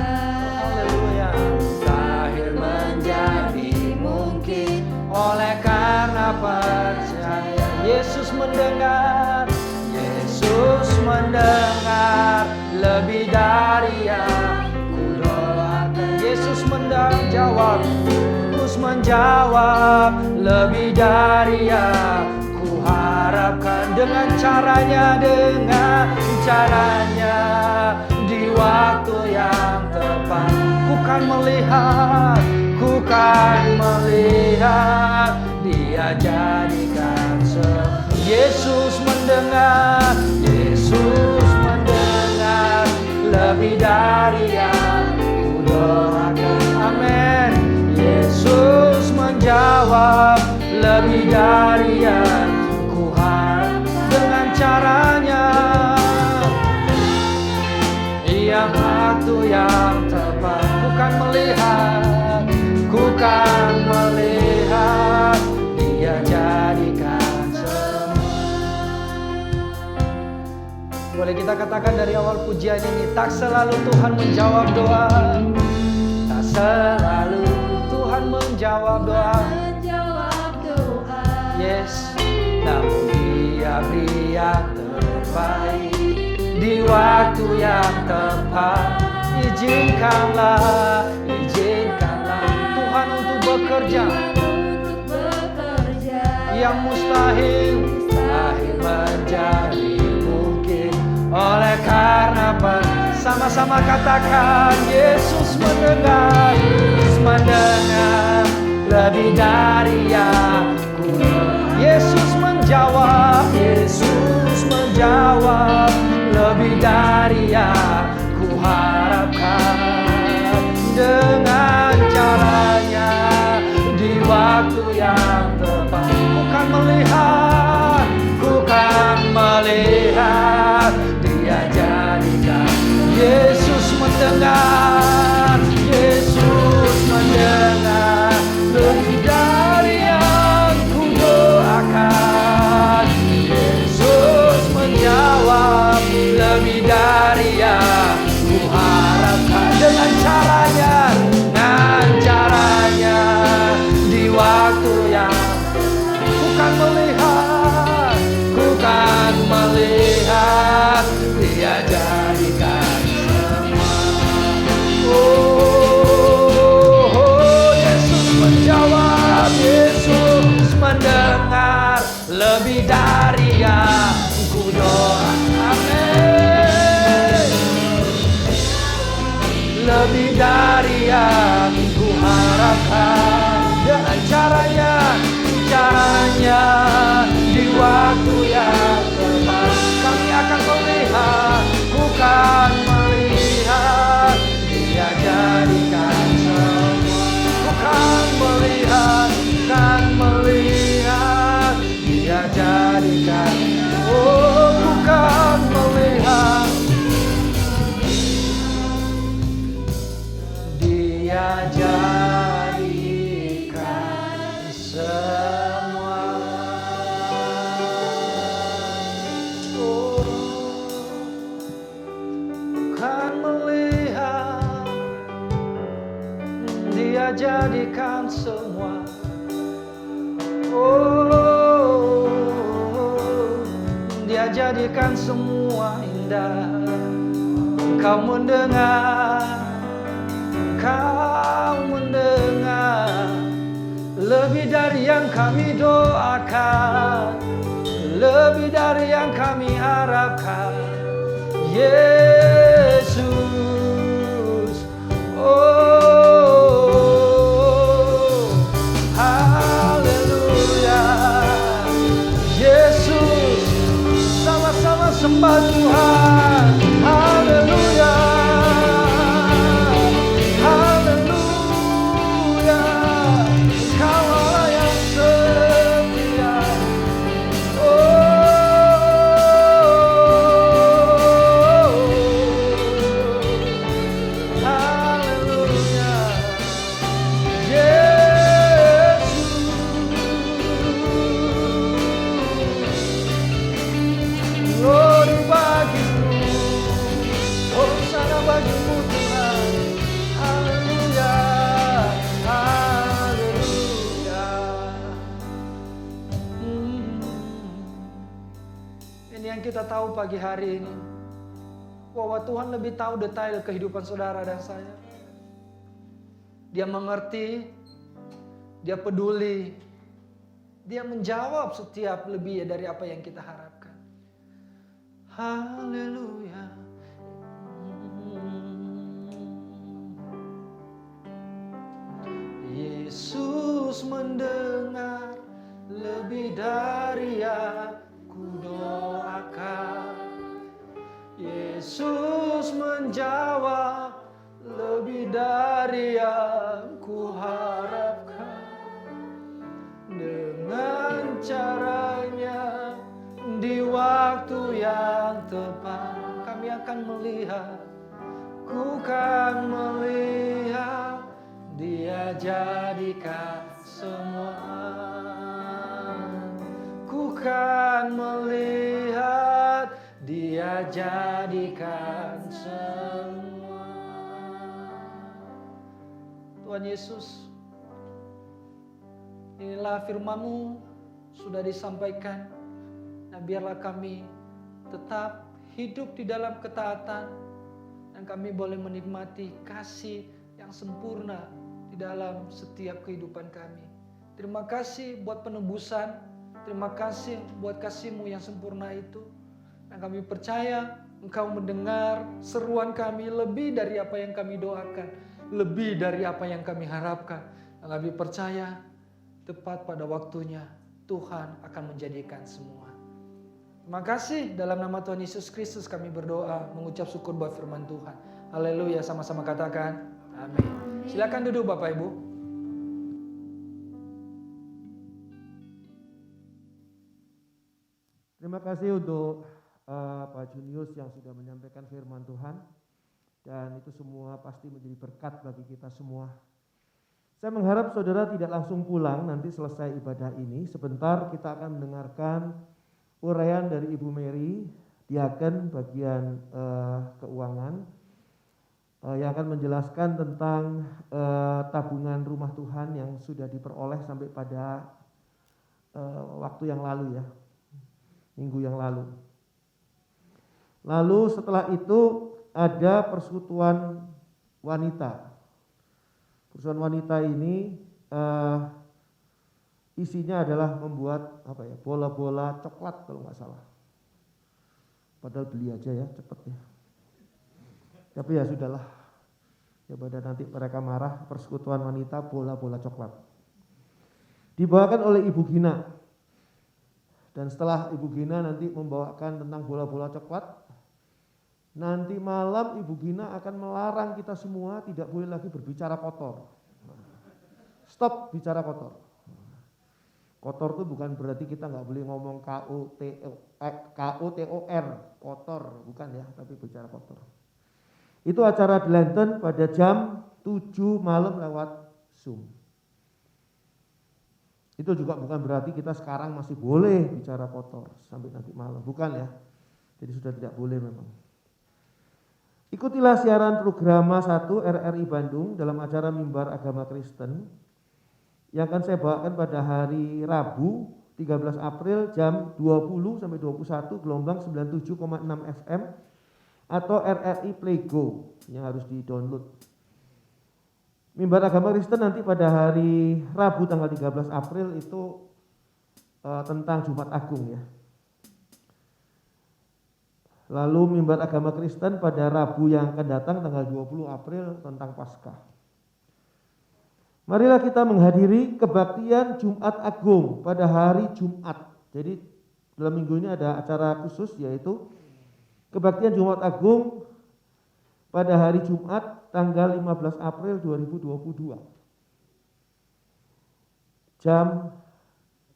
Haleluya. Mustahil menjadi mungkin oleh karena percaya. Yesus mendengar lebih dari yang kudoakan. Yesus menjawab lebih dari yang kuharapkan. Dengan caranya di waktu yang tepat. Ku kan melihat Dia jadikan semua. Yesus mendengar lebih dari yang kudoakan. Amin. Yesus menjawab lebih dari yang kuharap. Dengan caranya yang waktu yang tepat. Ku kan melihat Dia jadikan semua. Boleh kita katakan dari awal pujian ini, tak selalu Tuhan menjawab doa. Tak selalu Tuhan menjawab doa. Yes, namun Dia beri yang terbaik di waktu yang tepat. Izinkanlah Tuhan untuk bekerja. Yang mustahil menjadi mungkin oleh karena sama-sama katakan. Yesus mendengar lebih dari yang kuharapkan. Yesus menjawab lebih dari yang kuharapkan. Dengan caranya di waktu yang tepat. Ku kan melihat Dia jadikan. Yesus mendengar lebih dari yang kudoakan. Yesus menjawab lebih dari yang kuharapkan. Dengan caranya di waktu yang ku kan melihat Dia jadikan semua. Yesus menjawab, Yesus mendengar lebih dari yang kudoakan. Amin. Lebih dari yang kuharapkan. Dengan caranya di waktu yang tepat. Kami akan melihat, ku kan jadikan, oh ku kan melihat, Dia jadikan semua. Oh, ku kan melihat, Dia jadikan semua. Oh, Dia jadikan semua indah. Engkau mendengar, Engkau mendengar lebih dari yang kami doakan, lebih dari yang kami harapkan. Yesus, oh, haleluya. Yesus, sama-sama sembah Tuhan. Haleluya. Haleluya. Engkau Allah yang setia. Oh, haleluya. Yesus, glory bagimu, hosana bagimu Tuhan. Haleluya, haleluya. Ini yang kita tahu pagi hari ini, bahwa Tuhan lebih tahu detail kehidupan saudara dan saya. Dia mengerti, Dia peduli, Dia menjawab setiap lebih dari apa yang kita harapkan. Haleluya. Yesus mendengar lebih dari yang ku doakan. Yesus menjawab lebih dari yang ku harapkan. Dengan caranya di waktu yang tepat, kami akan melihat, ku kan melihat, Dia jadikan semua. Ku kan melihat, Dia jadikan semua. Tuhan Yesus, inilah firman-Mu sudah disampaikan. Nah, biarlah kami tetap hidup di dalam ketaatan dan kami boleh menikmati kasih yang sempurna di dalam setiap kehidupan kami. Terima kasih buat penebusan, terima kasih buat kasih-Mu yang sempurna itu. Dan kami percaya Engkau mendengar seruan kami lebih dari apa yang kami doakan, lebih dari apa yang kami harapkan. Dan kami percaya tepat pada waktunya Tuhan akan menjadikan semua. Terima kasih, dalam nama Tuhan Yesus Kristus kami berdoa, mengucap syukur buat firman Tuhan. Haleluya, sama-sama katakan amin. Silakan duduk Bapak Ibu. Terima kasih untuk Pak Junius yang sudah menyampaikan firman Tuhan. Dan itu semua pasti menjadi berkat bagi kita semua. Saya mengharap saudara tidak langsung pulang nanti selesai ibadah ini. Sebentar kita akan mendengarkan uraian dari Ibu Mary, diaken bagian keuangan, yang akan menjelaskan tentang tabungan rumah Tuhan yang sudah diperoleh sampai pada waktu yang lalu ya, minggu yang lalu. Lalu setelah itu ada persekutuan wanita. Persekutuan wanita ini isinya adalah membuat bola-bola coklat kalau nggak salah. Padahal beli aja ya cepet ya. Tapi ya sudahlah. Ya pada nanti mereka marah, persekutuan wanita bola-bola coklat. Dibawakan oleh Ibu Gina. Dan setelah Ibu Gina nanti membawakan tentang bola-bola coklat, nanti malam Ibu Gina akan melarang kita semua tidak boleh lagi berbicara kotor. Stop bicara kotor. Kotor itu bukan berarti kita nggak boleh ngomong KOTOR, kotor, bukan ya, tapi bicara kotor. Itu acara di Lenten pada jam 7 malam lewat Zoom. Itu juga bukan berarti kita sekarang masih boleh bicara kotor sampai nanti malam, bukan ya. Jadi sudah tidak boleh memang. Ikutilah siaran programa 1 RRI Bandung dalam acara Mimbar Agama Kristen yang akan saya bawakan pada hari Rabu 13 April jam 20 sampai 21 gelombang 97,6 FM atau RRI Playgo yang harus di-download. Mimbar Agama Kristen nanti pada hari Rabu tanggal 13 April itu tentang Jumat Agung ya. Lalu Mimbar Agama Kristen pada Rabu yang akan datang tanggal 20 April tentang Paskah. Marilah kita menghadiri kebaktian Jumat Agung pada hari Jumat. Jadi dalam minggu ini ada acara khusus yaitu kebaktian Jumat Agung pada hari Jumat tanggal 15 April 2022. Jam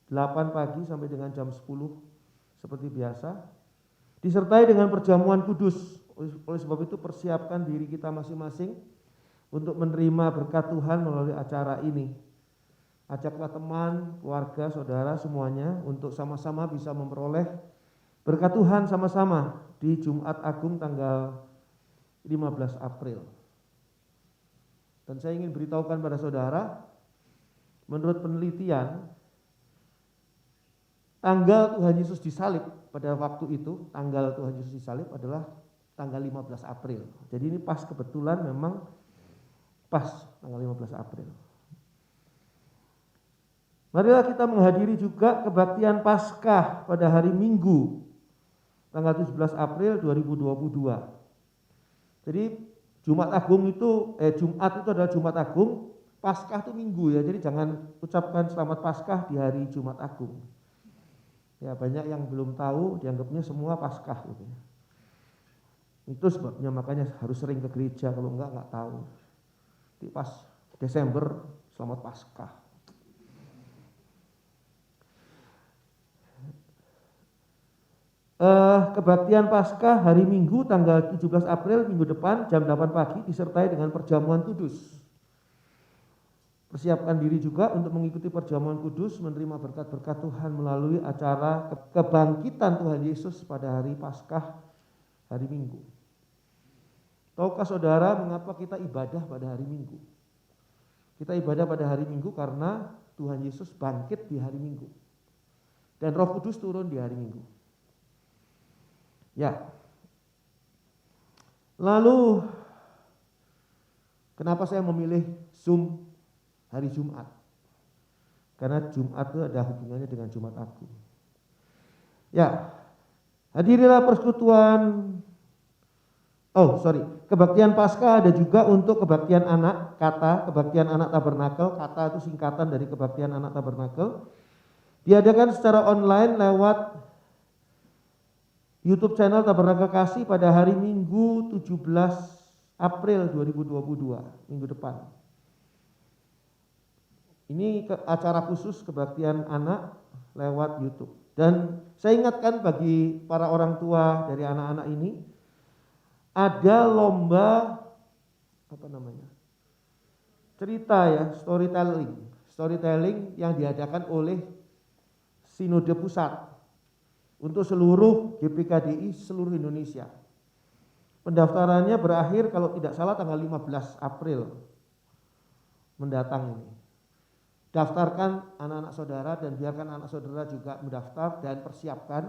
8 pagi sampai dengan jam 10 seperti biasa. Disertai dengan perjamuan kudus. Oleh sebab itu persiapkan diri kita masing-masing untuk menerima berkat Tuhan melalui acara ini. Ajaklah teman, keluarga, saudara semuanya untuk sama-sama bisa memperoleh berkat Tuhan sama-sama di Jumat Agung tanggal 15 April. Dan saya ingin beritahukan pada saudara, menurut penelitian, tanggal Tuhan Yesus disalib pada waktu itu, tanggal Tuhan Yesus disalib adalah tanggal 15 April. Jadi ini pas kebetulan memang pas tanggal 15 April. Marilah kita menghadiri juga kebaktian Paskah pada hari Minggu tanggal 17 April 2022. Jadi Jumat Agung itu Jumat itu adalah Jumat Agung, Paskah itu Minggu ya. Jadi jangan ucapkan selamat Paskah di hari Jumat Agung. Ya banyak yang belum tahu, dianggapnya semua Paskah gitu. Itu sebabnya makanya harus sering ke gereja, kalau enggak tahu. Di pas Desember selamat Paskah. Kebaktian Paskah hari Minggu tanggal 17 April minggu depan jam 8 pagi disertai dengan perjamuan kudus. Persiapkan diri juga untuk mengikuti perjamuan kudus, menerima berkat-berkat Tuhan melalui acara kebangkitan Tuhan Yesus pada hari Paskah hari Minggu. Tahukah saudara mengapa kita ibadah pada hari Minggu? Kita ibadah pada hari Minggu karena Tuhan Yesus bangkit di hari Minggu. Dan Roh Kudus turun di hari Minggu. Ya. Lalu kenapa saya memilih Zoom hari Jumat? Karena Jumat itu ada hubungannya dengan Jumat Agung. Ya. Hadirilah persekutuan kebaktian Paskah ada juga untuk kebaktian anak, kebaktian anak tabernakel, kata itu singkatan dari kebaktian anak tabernakel. Diadakan secara online lewat YouTube channel Tabernakel Kasih pada hari Minggu 17 April 2022, minggu depan. Ini acara khusus kebaktian anak lewat YouTube. Dan saya ingatkan bagi para orang tua dari anak-anak ini, ada lomba cerita ya, storytelling yang diadakan oleh Sinode Pusat untuk seluruh GPKDI seluruh Indonesia. Pendaftarannya berakhir kalau tidak salah tanggal 15 April mendatang ini. Daftarkan anak-anak saudara dan biarkan anak saudara juga mendaftar dan persiapkan.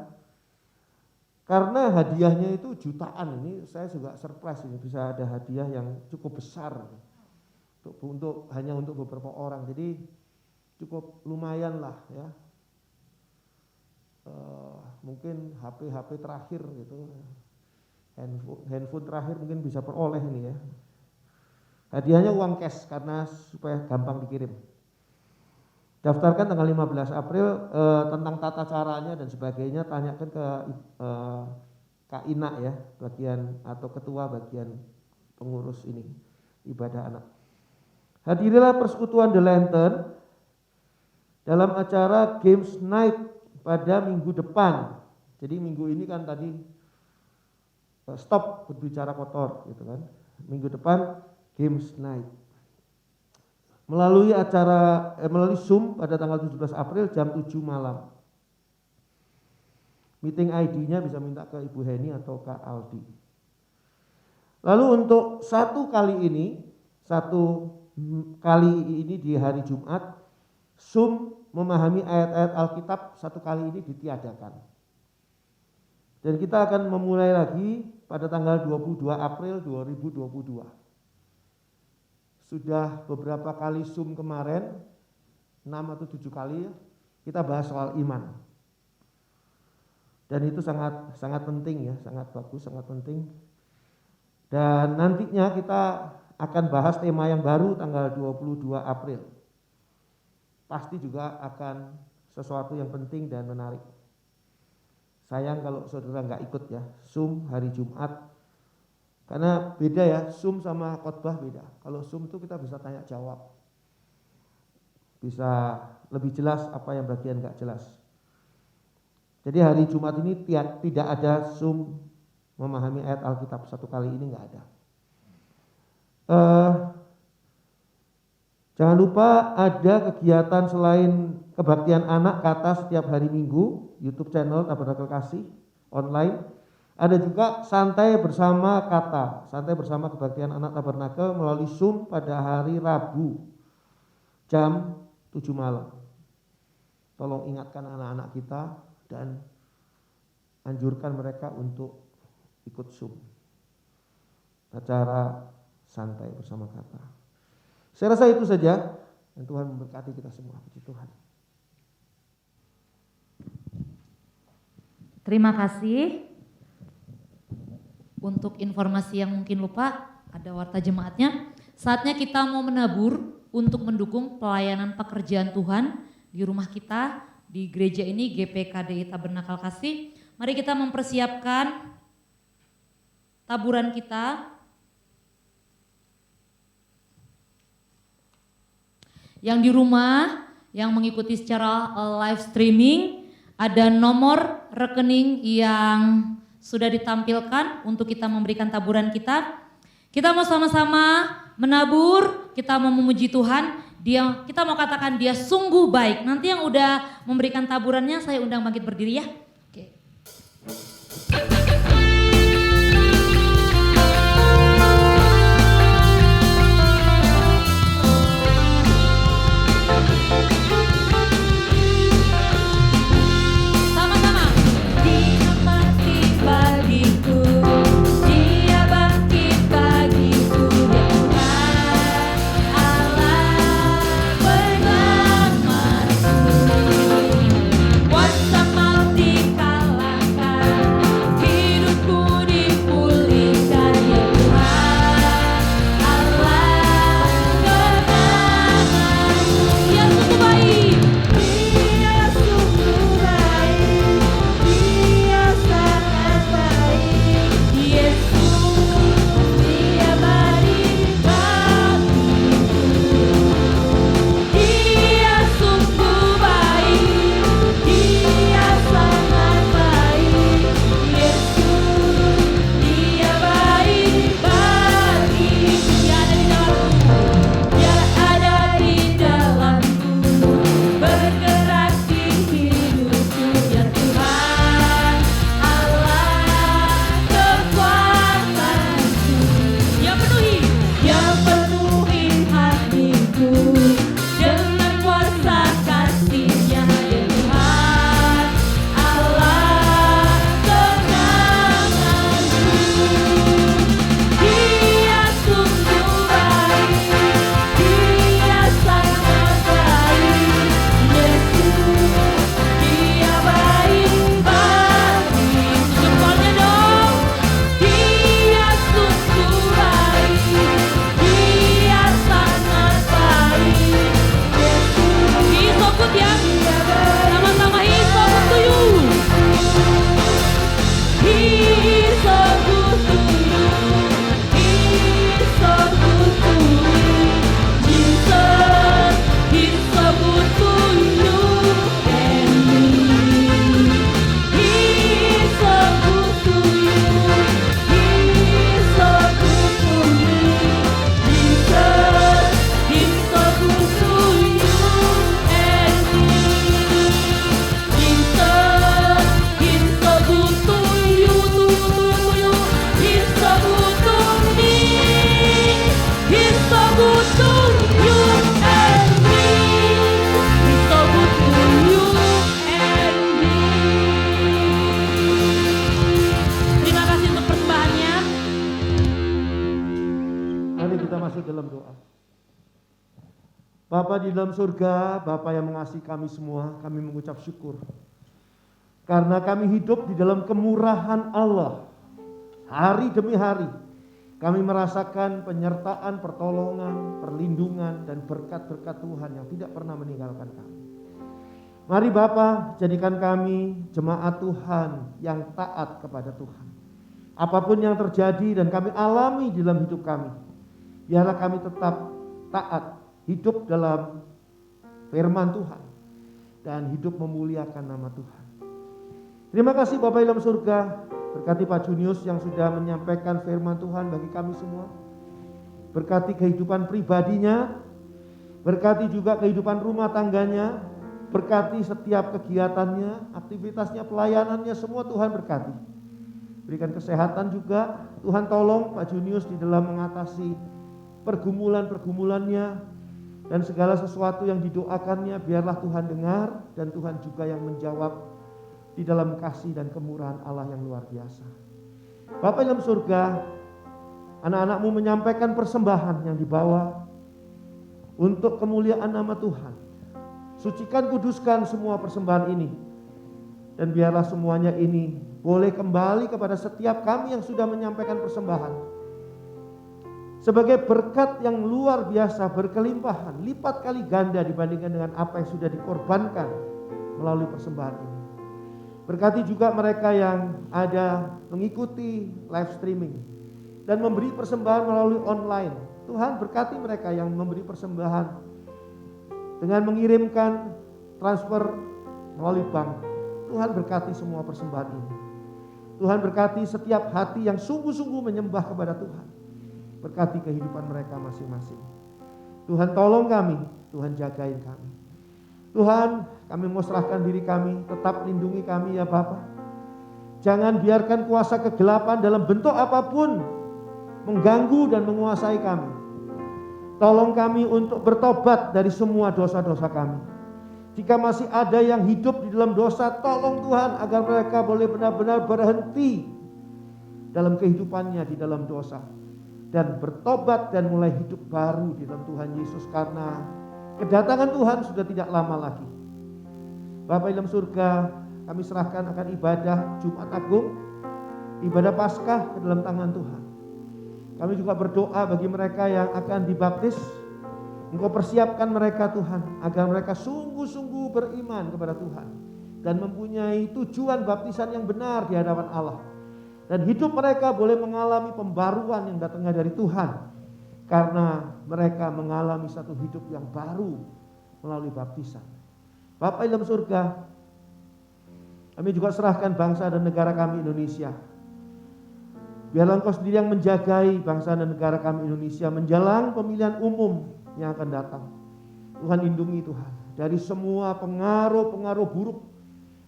Karena hadiahnya itu jutaan, ini saya juga surprise ini bisa ada hadiah yang cukup besar hanya untuk beberapa orang. Jadi cukup lumayan lah ya. Mungkin HP terakhir gitu, handphone terakhir mungkin bisa peroleh ini ya. Hadiahnya uang cash karena supaya gampang dikirim. Daftarkan tanggal 15 April tentang tata caranya dan sebagainya, tanyakan ke Kak Ina ya, bagian atau ketua bagian pengurus ini ibadah anak. Hadirilah persekutuan The Lantern dalam acara Games Night pada minggu depan. Jadi minggu ini kan tadi stop berbicara kotor gitu kan. Minggu depan Games Night. Melalui melalui Zoom pada tanggal 17 April jam 7 malam. Meeting ID-nya bisa minta ke Ibu Heni atau Kak Aldi. Lalu untuk satu kali ini di hari Jumat, Zoom memahami ayat-ayat Alkitab satu kali ini ditiadakan. Dan kita akan memulai lagi pada tanggal 22 April 2022. Sudah beberapa kali Zoom kemarin, 6 atau 7 kali ya, kita bahas soal iman. Dan itu sangat penting ya, sangat bagus, sangat penting. Dan nantinya kita akan bahas tema yang baru tanggal 22 April. Pasti juga akan sesuatu yang penting dan menarik. Sayang kalau saudara nggak ikut ya, Zoom hari Jumat. Karena beda ya, Zoom sama khotbah beda. Kalau Zoom itu kita bisa tanya jawab. Bisa lebih jelas apa yang bagian nggak jelas. Jadi hari Jumat ini tidak ada Zoom memahami ayat Alkitab satu kali ini nggak ada. Jangan lupa ada kegiatan selain kebaktian anak kata setiap hari Minggu, YouTube channel Tabernakel Kasih online. Ada juga santai bersama kata, santai bersama kebaktian anak Tabernakel melalui Zoom pada hari Rabu jam 7 malam. Tolong ingatkan anak-anak kita dan anjurkan mereka untuk ikut Zoom. Acara santai bersama kata. Saya rasa itu saja. Dan Tuhan memberkati kita semua. Puji Tuhan. Terima kasih. Untuk informasi yang mungkin lupa, ada warta jemaatnya. Saatnya kita mau menabur untuk mendukung pelayanan pekerjaan Tuhan di rumah kita, di gereja ini GPKDI Tabernakel Kasih. Mari kita mempersiapkan taburan kita. Yang di rumah, yang mengikuti secara live streaming, ada nomor rekening yang sudah ditampilkan untuk kita memberikan taburan kita. Kita mau sama-sama menabur, kita mau memuji Tuhan. Kita mau katakan dia sungguh baik. Nanti yang udah memberikan taburannya saya undang bangkit berdiri ya. Oke. Sama-sama. Dia bangkit bagiku, dia bangkit bagiku, dia Tuhan Allah bersamaku. Kuasa maut dikalahkan, Bapa di dalam surga, Bapa yang mengasihi kami semua, kami mengucap syukur. Karena kami hidup di dalam kemurahan Allah. Hari demi hari, kami merasakan penyertaan, pertolongan, perlindungan, dan berkat-berkat Tuhan yang tidak pernah meninggalkan kami. Mari Bapa, jadikan kami jemaat Tuhan yang taat kepada Tuhan. Apapun yang terjadi dan kami alami di dalam hidup kami, biarlah kami tetap taat, hidup dalam firman Tuhan, dan hidup memuliakan nama Tuhan. Terima kasih Bapak dalam surga, berkati Pak Junius yang sudah menyampaikan firman Tuhan bagi kami semua. Berkati kehidupan pribadinya, berkati juga kehidupan rumah tangganya, berkati setiap kegiatannya, aktivitasnya, pelayanannya, semua Tuhan berkati. Berikan kesehatan juga, Tuhan tolong Pak Junius di dalam mengatasi pergumulan-pergumulannya, dan segala sesuatu yang didoakannya biarlah Tuhan dengar, dan Tuhan juga yang menjawab di dalam kasih dan kemurahan Allah yang luar biasa. Bapa dalam surga, anak-anakmu menyampaikan persembahan yang dibawa untuk kemuliaan nama Tuhan. Sucikan, kuduskan semua persembahan ini, dan biarlah semuanya ini boleh kembali kepada setiap kami yang sudah menyampaikan persembahan sebagai berkat yang luar biasa, berkelimpahan, lipat kali ganda dibandingkan dengan apa yang sudah dikorbankan melalui persembahan ini. Berkati juga mereka yang ada mengikuti live streaming dan memberi persembahan melalui online. Tuhan berkati mereka yang memberi persembahan dengan mengirimkan transfer melalui bank. Tuhan berkati semua persembahan ini. Tuhan berkati setiap hati yang sungguh-sungguh menyembah kepada Tuhan. Berkati kehidupan mereka masing-masing. Tuhan tolong kami, Tuhan jagain kami. Tuhan, kami mau serahkan diri kami, tetap lindungi kami ya Bapa. Jangan biarkan kuasa kegelapan dalam bentuk apapun mengganggu dan menguasai kami. Tolong kami untuk bertobat dari semua dosa-dosa kami. Jika masih ada yang hidup di dalam dosa, tolong Tuhan agar mereka boleh benar-benar berhenti dalam kehidupannya di dalam dosa, dan bertobat dan mulai hidup baru di dalam Tuhan Yesus, karena kedatangan Tuhan sudah tidak lama lagi. Bapa dalam surga, kami serahkan akan ibadah Jumat Agung, ibadah Paskah ke dalam tangan Tuhan. Kami juga berdoa bagi mereka yang akan dibaptis. Engkau persiapkan mereka Tuhan, agar mereka sungguh-sungguh beriman kepada Tuhan dan mempunyai tujuan baptisan yang benar di hadapan Allah. Dan hidup mereka boleh mengalami pembaruan yang datangnya dari Tuhan, karena mereka mengalami satu hidup yang baru melalui baptisan. Bapa dalam surga, kami juga serahkan bangsa dan negara kami Indonesia. Biarlah Engkau sendiri yang menjagai bangsa dan negara kami Indonesia menjelang pemilihan umum yang akan datang. Tuhan lindungi Tuhan dari semua pengaruh-pengaruh buruk,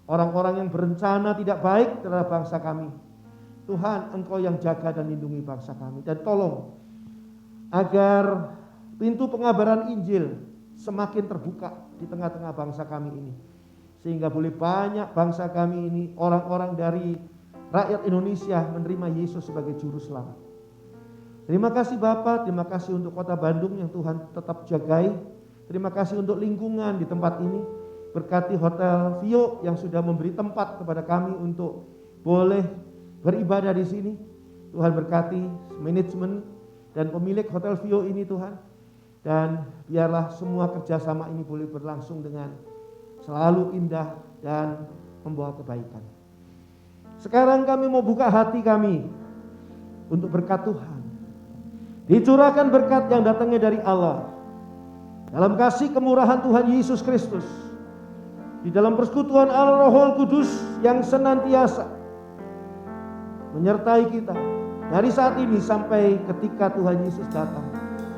orang-orang yang berencana tidak baik terhadap bangsa kami. Tuhan, Engkau yang jaga dan lindungi bangsa kami, dan tolong agar pintu pengabaran Injil semakin terbuka di tengah-tengah bangsa kami ini, sehingga boleh banyak bangsa kami ini, orang-orang dari rakyat Indonesia, menerima Yesus sebagai juru selamat. Terima kasih Bapa, terima kasih untuk Kota Bandung yang Tuhan tetap jagai. Terima kasih untuk lingkungan di tempat ini. Berkati Hotel Vio yang sudah memberi tempat kepada kami untuk boleh beribadah di sini. Tuhan berkati manajemen dan pemilik Hotel Vio ini Tuhan. Dan biarlah semua kerjasama ini boleh berlangsung dengan selalu indah dan membawa kebaikan. Sekarang kami mau buka hati kami untuk berkat Tuhan. Dicurahkan berkat yang datangnya dari Allah, dalam kasih kemurahan Tuhan Yesus Kristus, di dalam persekutuan Allah Roh Kudus yang senantiasa menyertai kita dari saat ini sampai ketika Tuhan Yesus datang,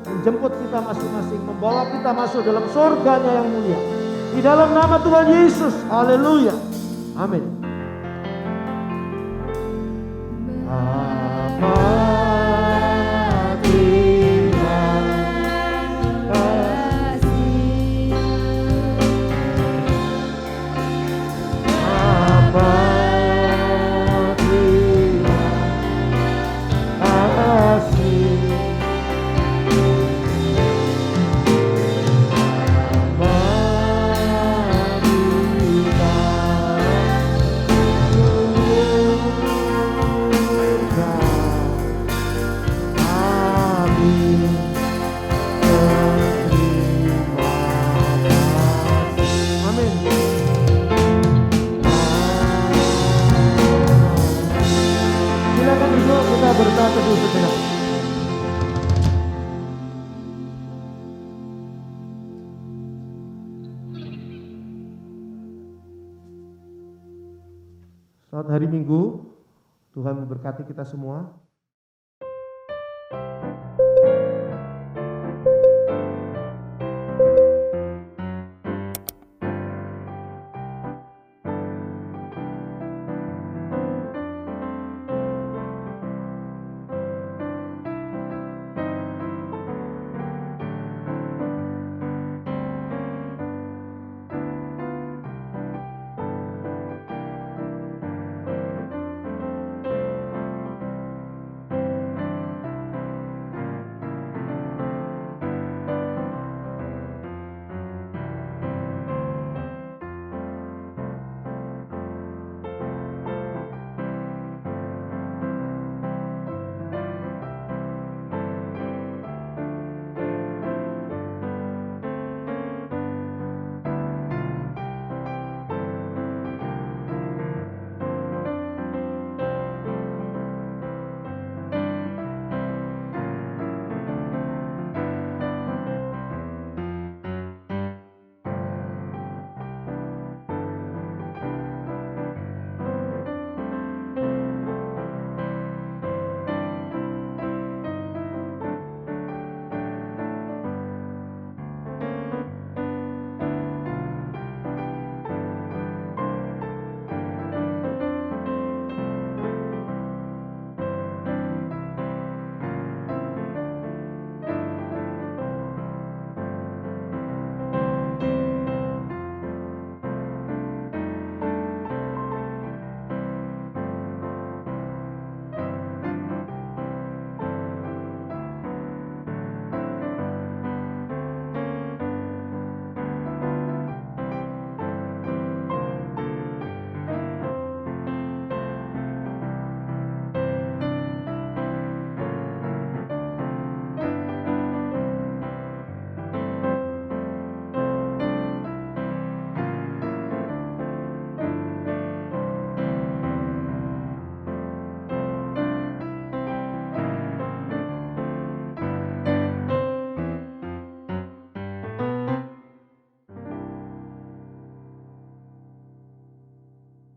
menjemput kita masing-masing, membawa kita masuk dalam surganya yang mulia. Di dalam nama Tuhan Yesus, haleluya, amin. dulu sejenak. Selamat hari Minggu, Tuhan memberkati kita semua.